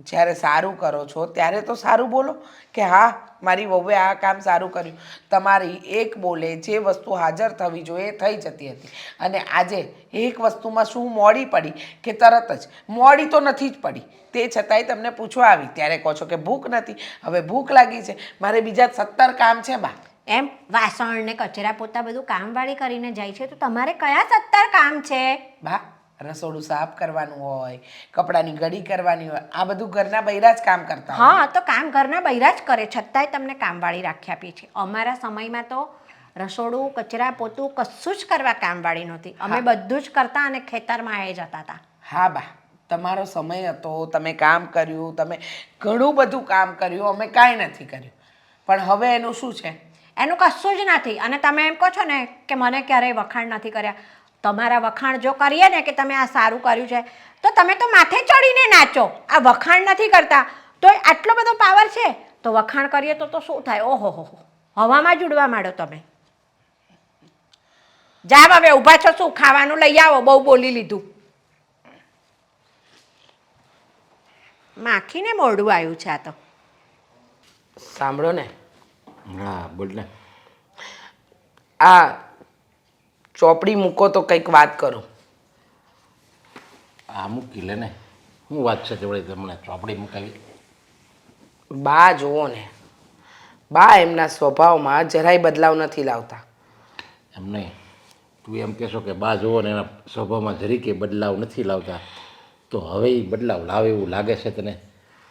જ્યારે સારું કરો છો ત્યારે તો સારું બોલો કે હા મારી વહુએ આ કામ સારું કર્યું. તમારી એક બોલે જે વસ્તુ હાજર થવી જોઈએ એ થઈ જતી હતી અને આજે એક વસ્તુમાં શું મોડી પડી કે તરત જ મોડી તો નથી જ પડી, તે છતાંય તમને પૂછવા આવી ત્યારે કહો છો કે ભૂખ નથી. હવે ભૂખ લાગી છે, મારે બીજા 17 કામ છે બા. એમ વાસણ ને કચરા પોતા બધું કામવાળી કરીને જાય છે તો તમારે કયા 17 કામ છે? બા, રસોડું સાફ કરવાનું હોય, કપડાની ઘડી કરવાની હોય, આ બધું ઘરના બૈરા જ કામ કરતા હોય. હા, તો કામ ઘરના બૈરા જ કરે, છતાંય તમને કામવાળી રાખી આપી છે. અમારા સમયમાં તો રસોડું કચરા પોતું કશું જ કરવા કામવાળી નહોતી. અમે બધું જ કરતા અને ખેતરમાં એ જતા હતા. હા બા, તમારો સમય હતો, તમે કામ કર્યું, તમે ઘણું બધું કામ કર્યું, અમે કાંઈ નથી કર્યું. પણ હવે એનું શું છે? એનું કશું જ નથી. અને તમે એમ કહો છો ને કે મને ક્યારેય વખાણ નથી કર્યા. તમારા વખાણ જો કરીએ ને કે તમે આ સારું કર્યું છે તો તમે તો માથે ચડીને નાચો. આ વખાણ નથી કરતા તો આટલો બધો પાવર છે તો વખાણ કરીએ તો શું થાય? ઓહો હો, હવામાં જ ઉડવા માંડો તમે. જાવ હવે, ઊભા છો શું? ખાવાનું લઈ આવો, બહુ બોલી લીધું. માખીને મોઢું આવ્યું છે આ તો. સાંભળો ને, હા બોલ ને. આ ચોપડી મૂકો તો કંઈક વાત કરો. આ મૂકી લે ને, શું વાત છે જોડે તમને ચોપડી મુકાવી? બા જુઓ ને, બા એમના સ્વભાવમાં જરાય બદલાવ નથી લાવતા. એમ નહીં, તું એમ કહેશો કે બા જુઓ ને એના સ્વભાવમાં જરીકે બદલાવ નથી લાવતા, તો હવે એ બદલાવ લાવે એવું લાગે છે તને?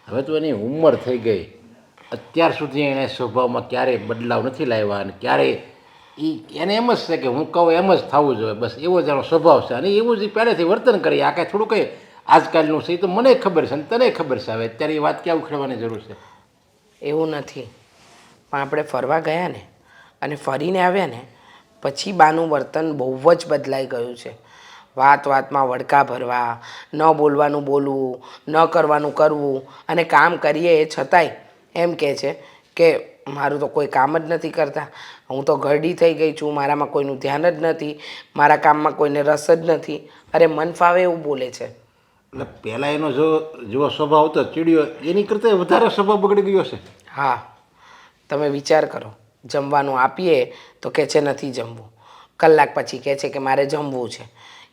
હવે તો એની ઉંમર થઈ ગઈ, અત્યાર સુધી એને સ્વભાવમાં ક્યારેય બદલાવ નથી લાવ્યા અને ક્યારેય એને એમ જ છે કે હું કહું એમ જ થવું જોઈએ, બસ એવો જ એનો સ્વભાવ છે અને એવું જ પહેલેથી વર્તન કરી. આ કાંઈ થોડું કંઈ આજકાલનું છે એ તો મને ખબર છે અને તને ખબર છે. હવે અત્યારે એ વાત ક્યાં ઉખેડવાની જરૂર છે? એવું નથી, પણ આપણે ફરવા ગયા ને અને ફરીને આવ્યા ને પછી બાનું વર્તન બહુ જ બદલાઈ ગયું છે. વાત વાતમાં વડકા ભરવા, ન બોલવાનું બોલવું, ન કરવાનું કરવું અને કામ કરીએ એ છતાંય એમ કહે છે કે મારું તો કોઈ કામ જ નથી કરતા, હું તો ઘરડી થઈ ગઈ છું, મારામાં કોઈનું ધ્યાન જ નથી, મારા કામમાં કોઈને રસ જ નથી. અરે મન ફાવે એવું બોલે છે. એટલે પહેલાં એનો જેવો સ્વભાવ હતો ચીડિયો, એની કરતાં વધારે સ્વભાવ બગડી ગયો છે. હા, તમે વિચાર કરો, જમવાનું આપીએ તો કહે છે નથી જમવું, કલાક પછી કહે છે કે મારે જમવું છે.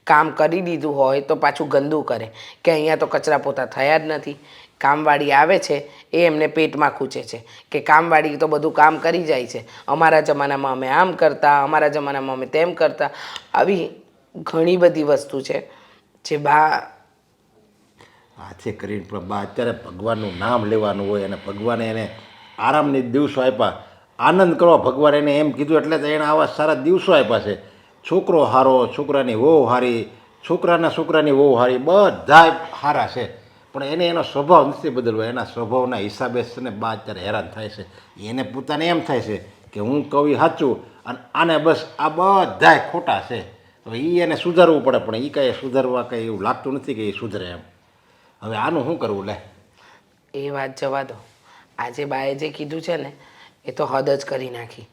કામ કરી દીધું હોય તો પાછું ગંદુ કરે કે અહીંયા તો કચરા પોતા થયા જ નથી. કામવાળી આવે છે એ એમને પેટમાં ખૂંચે છે કે કામવાળી તો બધું કામ કરી જાય છે, અમારા જમાનામાં અમે આમ કરતા, અમારા જમાનામાં અમે તેમ કરતા. આવી ઘણી બધી વસ્તુ છે જે બા હાથે કરીને પણ બા અત્યારે ભગવાનનું નામ લેવાનું હોય અને ભગવાને એને આરામની દિવસો આપ્યા, આનંદ કરવા ભગવાન એને એમ કીધું એટલે તો એને આવા સારા દિવસો આપ્યા છે. છોકરો હારો, છોકરાની વહુ હારી, છોકરાની વહુ હારી, બધા સારા છે. પણ એને એનો સ્વભાવ નથી બદલવો. એના સ્વભાવના હિસાબે છે ને બા અત્યારે હેરાન થાય છે. એને પોતાને એમ થાય છે કે હું કહું એ સાચું અને આને બસ આ બધાય ખોટા છે. હવે એ એને સુધારવું પડે, પણ એ કાંઈ સુધારવા કંઈ એવું લાગતું નથી કે એ સુધરે એમ. હવે આનું શું કરવું લે? એ વાત જવા દો. આજે બાએ જે કીધું છે ને એ તો હદ જ કરી નાખી.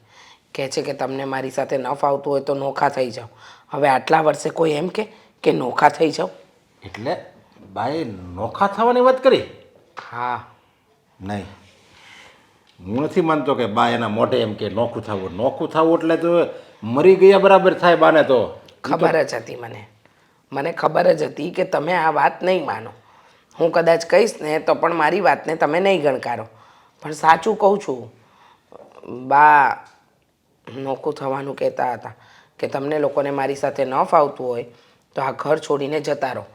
કહે છે કે તમને મારી સાથે ન ફાવતું હોય તો નોખા થઈ જાઓ. હવે આટલા વર્ષે કોઈ એમ કે નોખા થઈ જાઓ? એટલે બાએ નોખા થવાની વાત કરી? હા. નહીં, હું નથી માનતો કે બા એના મોઢે એમ કે નોખું થવું. નોખું થવું એટલે તો મરી ગયા બરાબર થાય બાને. તો ખબર જ હતી મને ખબર જ હતી કે તમે આ વાત નહીં માનો. હું કદાચ કહીશ ને તો પણ મારી વાતને તમે નહીં ગણકારો. પણ સાચું કહું છું, બા નોખું થવાનું કહેતા હતા કે તમને લોકોને મારી સાથે ન ફાવતું હોય તો આ ઘર છોડીને જતા રહો.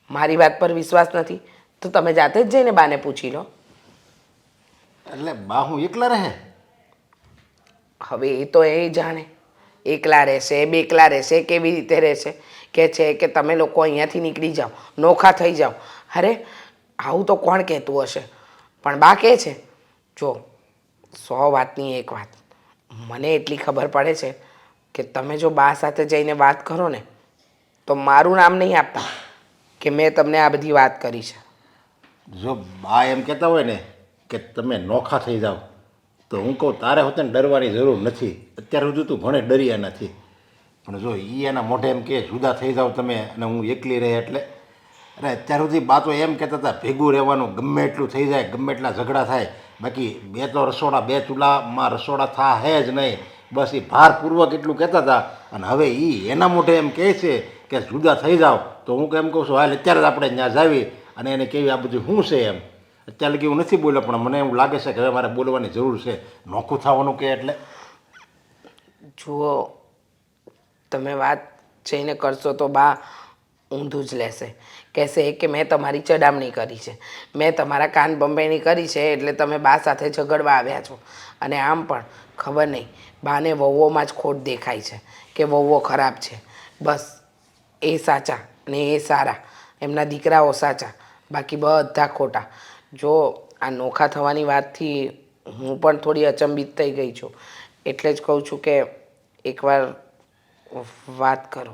મારી વાત પર વિશ્વાસ નથી તો તમે જાતે જ જઈને બાને પૂછી લો. એટલે બા હું એકલા રહે? હવે એ તો એ જાણે એકલા રહેશે, બેકલા રહેશે, કેવી રીતે રહેશે. કે છે કે તમે લોકો અહીંયાથી નીકળી જાઓ, નોખા થઈ જાઓ. અરે આવું તો કોણ કહેતું હશે, પણ બા કહે છે. જો 100 વાતની એક વાત મને એટલી ખબર પડે છે કે તમે જો બા સાથે જઈને વાત કરો ને તો મારું નામ નહીં આપતા કે મેં તમને આ બધી વાત કરી છે. જો બા એમ કહેતા હોય ને કે તમે નોખા થઈ જાઓ તો હું કહું તારે હોતે ને ડરવાની જરૂર નથી. અત્યાર સુધી તું ભણે ડર્યા નથી, પણ જો એ એના મોઢે એમ કે જુદા થઈ જાઓ તમે અને હું એકલી રહે એટલે. અરે અત્યાર સુધી બા તો એમ કહેતા હતા ભેગું રહેવાનું, ગમે એટલું થઈ જાય, ગમે એટલા ઝઘડા થાય, બાકી 2 તો રસોડા, 2 ચૂલામાં રસોડા થાય જ નહીં. બસ એ ભારપૂર્વક એટલું કહેતા હતા. અને હવે એ એના મોઢે એમ કહે છે કે જુદા થઈ જાઓ તો હું કેમ કહું છું હાલ અત્યારે જ આપણે ત્યાં જાવી અને એને કેવી આ બધું શું છે એમ. અત્યારે લગી હું નથી બોલ્યો, પણ મને એવું લાગે છે કે હવે મારે બોલવાની જરૂર છે. નોખું થવાનું કે એટલે જુઓ, તમે વાત જઈને કરશો તો બા ઊંધું જ લેશે. કહેશે કે મેં તમારી ચડામણી કરી છે, મેં તમારા કાન બંબાઈની કરી છે એટલે તમે બા સાથે ઝઘડવા આવ્યા છો. અને આમ પણ ખબર નહીં બાને વહુઓમાં જ ખોટ દેખાય છે કે વહુઓ ખરાબ છે. બસ એ સાચા ને એ સારા, એમના દીકરાઓ સાચા, બાકી બધા ખોટા. જો આ નોખા થવાની વાતથી હું પણ થોડી અચંબિત થઈ ગઈ છું. એટલે જ કહું છું કે એકવાર વાત કરો.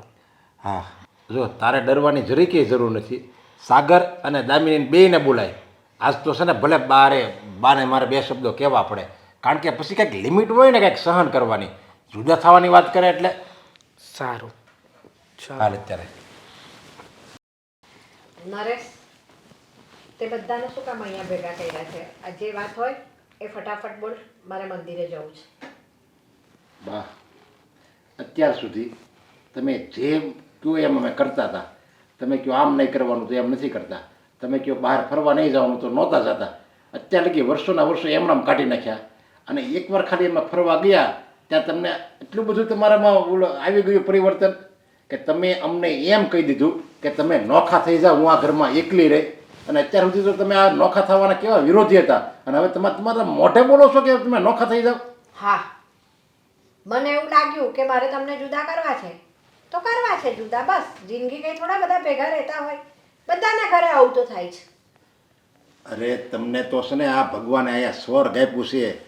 હા, જો તારે ડરવાની જરી કંઈ જરૂર નથી. સાગર અને દામિની બેયને બોલાય. આજ તો છે ને ભલે બાને મારે 2 શબ્દો કહેવા પડે, કારણ કે પછી કંઈક લિમિટ હોય ને કંઈક સહન કરવાની. જુદા થવાની વાત કરે એટલે સારું હાલ અત્યારે નરેશ, તે બધાને શું કામ અહીંયા ભેગા કર્યા છે? આ જે વાત હોય એ ફટાફટ બોલ, મારે મંદિરે જવું છે. બા અત્યાર સુધી તમે જે કહો એમ અમે કરતા હતા. તમે કહો આમ નહીં કરવાનું તો એમ નથી કરતા. તમે કહો બહાર ફરવા નહીં જવાનું તો નહોતા જતા. અત્યારે લગી વર્ષોના વર્ષો એમનામ કાઢી નાખ્યા. અને એકવાર ખાલી એમાં ફરવા ગયા ત્યાં તમને એટલું બધું તમારામાં આવી ગયું પરિવર્તન કે તમે અમને એમ કહી દીધું કે તમે નોખા થઈ જાઓ, હું આ ઘરમાં એકલી રહી. અને અત્યાર સુધી તો તમે આ નોખા થવાના કેવા વિરોધી હતા, અને હવે તમારા મોઢે બોલો છો કે તમે નોખા થઈ જાઓ. હા, મને એવું લાગ્યું કે મારે તમને જુદા કરવા છે તો કરવા છે જુદા. બસ, જિંદગી કઈ થોડા બધા ભેગા રહેતા હોય, બધાના ઘરે આવું તો થાય છે. અરે તમને તો છે ને આ ભગવાને અહીંયા સ્વર્ગ આપ્યું છે.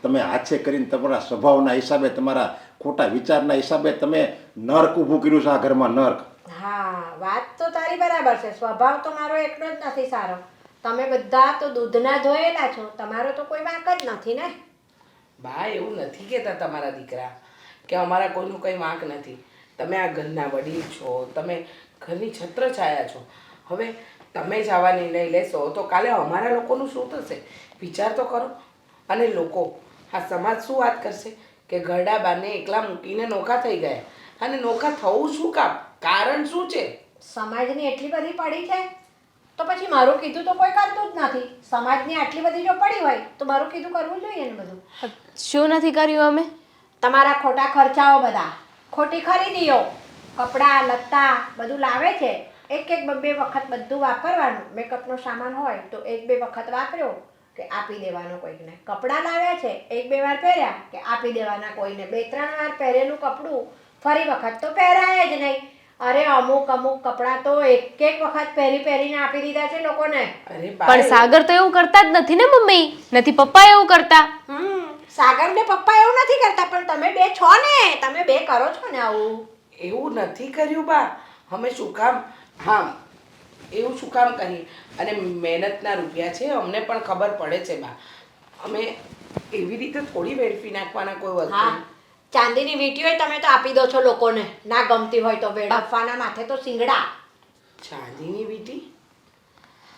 તમે હાથે કરીને તમારા સ્વભાવના હિસાબે, તમારા ખોટા વિચારના હિસાબે તમે નર્ક ઊભું કર્યું છે આ ઘરમાં, નર્ક. હા, વાત તો તારી બરાબર છે. સ્વભાવ તો મારો એકનો જ નથી સારો. તમે બધા તો દૂધના ધોયેલા છો, તમારો તો કોઈ વાંક જ નથી ને. બા એવું નથી કહેતા તમારા દીકરા કે અમારા કોઈનું કંઈ વાંક નથી. તમે આ ઘરના વડીલ છો, તમે ઘરની છત્રછાયા છો. હવે તમે જ આવા નિર્ણય લેશો તો કાલે અમારા લોકોનું શું થશે? વિચાર તો કરો. અને લોકો, આ સમાજ શું વાત કરશે કે ઘરડા બાને એકલા મૂકીને નોખા થઈ ગયા. અને નોખા થવું શું કામ? કારણ શું છે? સમાજની એટલી બધી પડી છે તો પછી મારું કીધું તો કોઈ કરતું જ નથી. સમાજની આટલી બધી જો પડી હોય તો મારું કીધું કરવું જોઈએ ને બધું. શું નથી કર્યું અમે? તમારા ખોટા ખર્ચાઓ બધા, ખોટી ખરીદીઓ, કપડાં લત્તા બધું લાવે છે, 1-2 વખત બધું વાપરવાનું. મેકઅપનો સામાન હોય તો 1-2 વખત વાપર્યો કે આપી દેવાનો કોઈને. કપડાં લાવ્યા છે 1-2 વાર પહેર્યા કે આપી દેવાના કોઈને. 2-3 વાર પહેરેલું કપડું ફરી વખત તો પહેરાય જ નહીં. અરે અમુક અમુક કપડાં તો એક એક વખત પહેરીને આપી દીધા છે લોકોને. અરે પણ સાગર તો એવું કરતા જ નથી ને મમ્મી, નથી પપ્પા એવું કરતા. સાગર ને પપ્પા એવું નથી કરતા, પણ તમે બે છો ને, તમે બે કરો છો ને આવું. એવું નથી કર્યું બા, અમે શું કામ, હા એવું શું કામ કરીએ, અને મહેનતના રૂપિયા છે, અમને પણ ખબર પડે છે બા, અમે એવી રીતે થોડી વેડફી નાખવાના કોઈ વસ્તુ. હા, ચાંદીની વીંટીઓ તમે તો આપી દો છો લોકોને, ના ગમતી હોય તો વેડફવાના માથે તો સિંગડા. ચાંદીની વીંટી?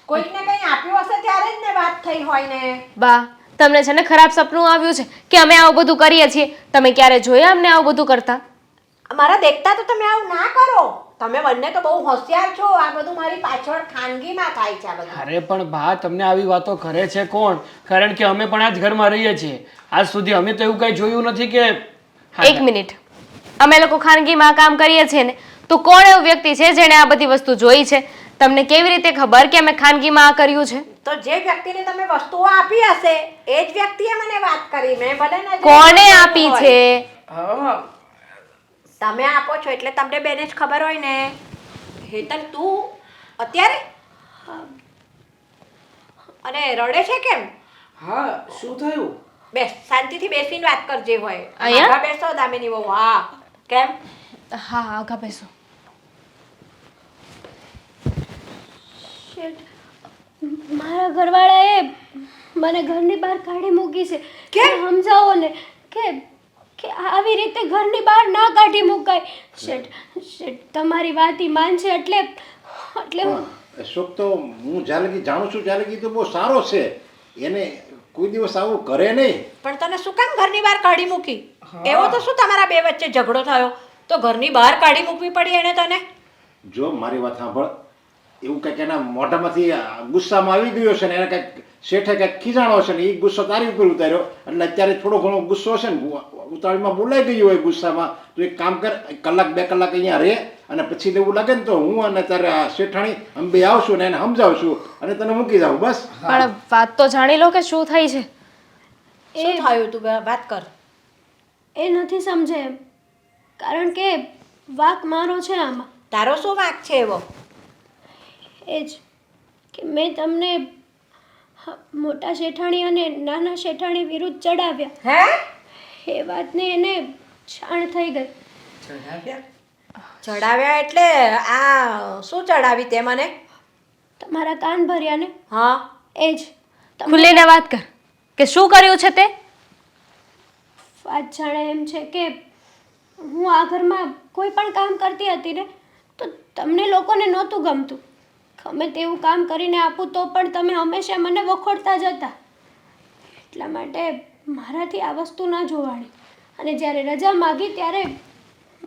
કોઈકને કંઈ આપ્યું હશે ત્યારે જ ને વાત થઈ હોય ને. બા, તમને છે ને ખરાબ સપનું આવ્યું છે કે અમે આવું બધું કરીએ છીએ? તમે ક્યારે જોયા અમને આવું બધું કરતા? મારા દેખતા તો તમે આવું ના કરો. તમે બંને તો બહુ હોશિયાર છો. આ બધું મારી પાછળ ખાનગીમાં થાય છે આ બધું. અરે પણ બા, તમને આવી વાતો કરે છે કોણ? કારણ કે અમે પણ આ જ ઘરમાં રહીએ છીએ. આજ સુધી અમે તો એવું કઈ જોયું નથી કે એક મિનિટ, અમે લોકો ખાનગીમાં કામ કરીએ છીએ ને, તો કોણ એવું વ્યક્તિ છે જેણે આ બધી વસ્તુ જોઈ છે? તમને કેવી રીતે ખબર કે અમે ખાનગીમાં આ કર્યું છે? તો જે વ્યક્તિને તમે વસ્તુઓ આપી હશે એ જ વ્યક્તિએ મને વાત કરી. મેં ભલે ને કોણે આપી છે? હા, તમે આપો છો એટલે તમને બેને જ ખબર હોય ને. હેતલ, તું અત્યારે અને રડે છે કેમ? હા, શું થયું? બેસ, શાંતિથી બેસીને વાત કરજે હોય. અહીંયા? આગળ બેસો દામિની બહુ. હા, કેમ? હા, આગા બેસો. મારા ઘરવાળાએ મને ઘરની બહાર કાઢી મૂકી છે. કેમ? સમજાવો ને કે કે આવી રીતે ઘરની બહાર ના કાઢી મુકાય. શેઠ તમારી વાત ઈ માનશે એટલે હું અશોક તો હું જ્યાં લગી જાણું છું ત્યાં લગી તો બહુ સારો છે. એને કોઈ દિવસ આવું કરે નહીં. પણ તને શું કામ ઘરની બહાર કાઢી મૂકી? એવો તો શું તમારા બે વચ્ચે ઝઘડો થયો તો ઘરની બહાર કાઢી મૂકવી પડી એને તને? જો મારી વાત સાંભળ, એવું કંઈક એના મોઢામાંથી ગુસ્સામાં આવી ગયો છે ને, એને કંઈક શેઠે કંઈક ખીજાણો છે ને, એ ગુસ્સો તારી ઉપર ઉતાર્યો એટલે અત્યારે થોડો ઘણો ગુસ્સો છે ને, ઉતાવળમાં બોલાઈ ગયું હોય ગુસ્સામાં. તો એક કામ કર, 1 કલાક 2 કલાક અહીંયા રહે અને પછી એવું લાગે ને તો હું અને તારે શેઠાણી અમે બે આવશું ને એને સમજાવશું અને તને મૂકી જાઉં બસ. પણ વાત તો જાણી લો કે શું થઈ છે. શું થયું? તું વાત કર. એ નથી સમજે એમ, કારણ કે વાંક મારો છે આમાં. તારો શું વાંક છે એવો? એ જ કે મેં તમને મોટા શેઠાણી અને નાના શેઠાણી વિરુદ્ધ ચડાવ્યા. હે? એ વાતની એને જાણ થઈ ગઈ. ચડાવ્યા? ચડાવ્યા એટલે આ શું ચડાવી તે મને? તમારા કાન ભર્યા ને? હા, એ જ. ખુલ્લીને વાત કર કે શું કર્યું છે તે. વાત જાણે એમ છે કે હું આ ઘરમાં કોઈ પણ કામ કરતી હતી ને તો તમને લોકોને નહોતું ગમતું. ગમે તેવું કામ કરીને આપું તો પણ તમે હંમેશા મને વખોડતા જ હતા. એટલા માટે મારાથી આ વસ્તુ ના જોવાણી. અને જ્યારે રજા માગી ત્યારે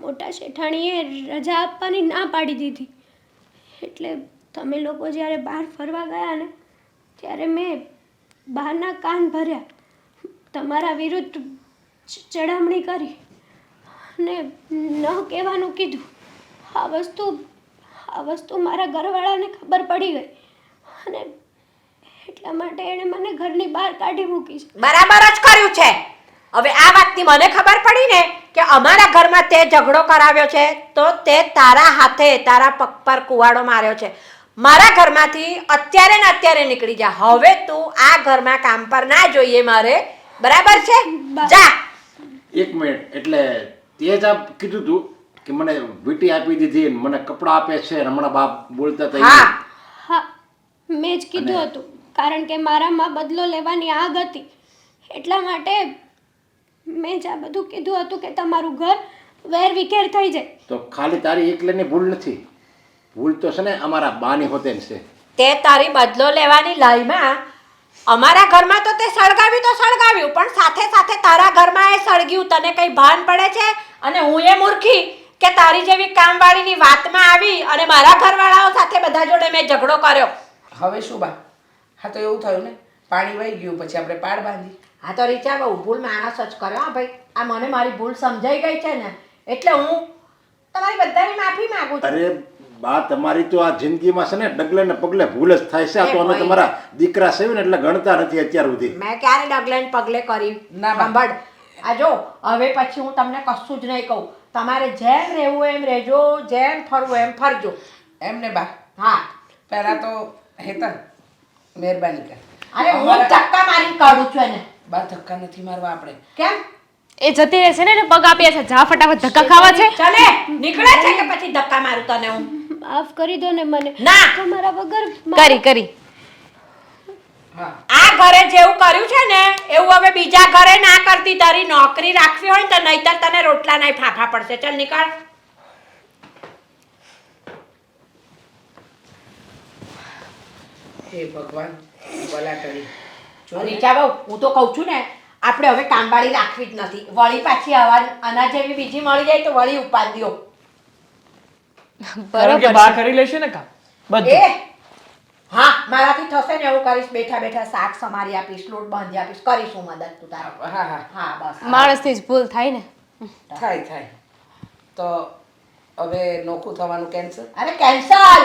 મોટા શેઠાણીએ રજા આપવાની ના પાડી દીધી. એટલે તમે લોકો જ્યારે બહાર ફરવા ગયા ને ત્યારે મેં બહારના કાન ભર્યા, તમારા વિરુદ્ધ ચડામણી કરી અને ન કહેવાનું કીધું. આ વસ્તુ મારા ઘરવાળાને ખબર પડી ગઈ અને એટલા માટે એણે મને ઘરની બહાર કાઢી મૂકી છે. બરાબર જ કર્યું છે. હવે આ વાતની મને ખબર પડી ને કે અમારા ઘરમાં તે ઝઘડો કરાવ્યો છે તો તે તારા હાથે તારા પગ પર કુવાડો માર્યો છે. મારા ઘરમાંથી અત્યારે ને અત્યારે નીકળી જા. હવે તું આ ઘરમાં કામ પર ના જોઈએ મારે. બરાબર છે? જા. 1 મિનિટ, એટલે તે જ આપ કીધું તું કે મને વીંટી આપી દીધી ને મને કપડાં આપે છે ને હમણાં બાપ બોલતા હતા હા, હા, મેં જ કીધું હતું, કારણ કે મારામાં બદલો લેવાની આગ હતી. એટલા માટે મેં જ આ બધું કીધું હતું કે તમારું ઘર વેર વિખેર થઈ જાય. તો ખાલી તારી એકલીની ભૂલ નથી, ભૂલ તો છે ને અમારા બાની હોતે છે. તે તારી બદલો લેવાની લાઈમાં અમારા ઘરમાં તો તે સળગાવ્યું પણ સાથે સાથે તારા ઘરમાં એ સળગ્યું. તને કઈ ભાન પડે છે? અને હું એ મૂર્ખી કે તારી જેવી કામવાળીની વાતમાં આવી અને મારા ઘરવાળાઓ સાથે બધા જોડે મેં ઝઘડો કર્યો. હવે શું બા? હા, તો એવું થયું ને, પાણી વહી ગયું પછી આપણે પાડ બાંધી. હા તો રીચા બહુ ભૂલ માણસ જ કર્યો. હા ભાઈ, આ મને મારી ભૂલ સમજાઈ ગઈ છે ને એટલે હું તમારી બધાની માફી માંગુ છું. અરે બા, તમારી તો આ જિંદગીમાં છે ને ડગલે ને પગલે ભૂલ જ થાય છે. આ તો અમે તમારા દીકરા છે ને એટલે ગણતા નથી અત્યાર સુધી. મેં ક્યારે ડગલે ને પગલે કરી? ના બા. સાંભળ, આ જો હવે પછી હું તમને કશું જ નહીં કહું. તમારે જેમ રહેવું હોય એમ રહેજો, જેમ ફરવું હોય એમ ફરજો. એમને બા હા, પહેલાં તો હેતલ મહેરબાની કર. અરે હું જ ધક્કા મારી કાઢું છું એને. બા ધક્કા નથી મારવા આપણે. કેમ? એ જતી રહેશે ને એને પગ આપ્યા છે, જા ફટાફટ ધક્કા ખાવા છે. ચાલે નીકળે છે કે પછી ધક્કા મારું તને હું? માફ કરી દો ને મને. ના, તમારા વગર કરી હા આ ઘરે જેવું કર્યું છે ને એવું હવે બીજા ઘરે ના કરતી. તારી નોકરી રાખવી હોય ને તો નહીતર તને રોટલા નહીં ફાફા પડશે. ચાલ નીકળ. હે ભગવાન ભલા કરી. રીચા બહુ, હું તો કહું છું ને આપણે હવે કામવાળી રાખવી જ નથી. વળી પાછી આના જેવી બીજી મળી જાય તો વળી ઉપાડ દ્યો. કારણ કે બા કરી લેશે ને કામ એ બધું. હા, મારાથી થશે ને એવું કરીશ. બેઠા બેઠા શાક સમારી આપીશ, લોટ બાંધી આપીશ, કરીશું મદદ તું તારા. હા હા હા બસ. માણસથી જ ભૂલ થાય ને. થાય થાય. તો હવે નોખું થવાનું કેન્સલ. અરે કેન્સલ.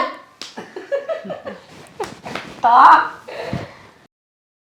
તો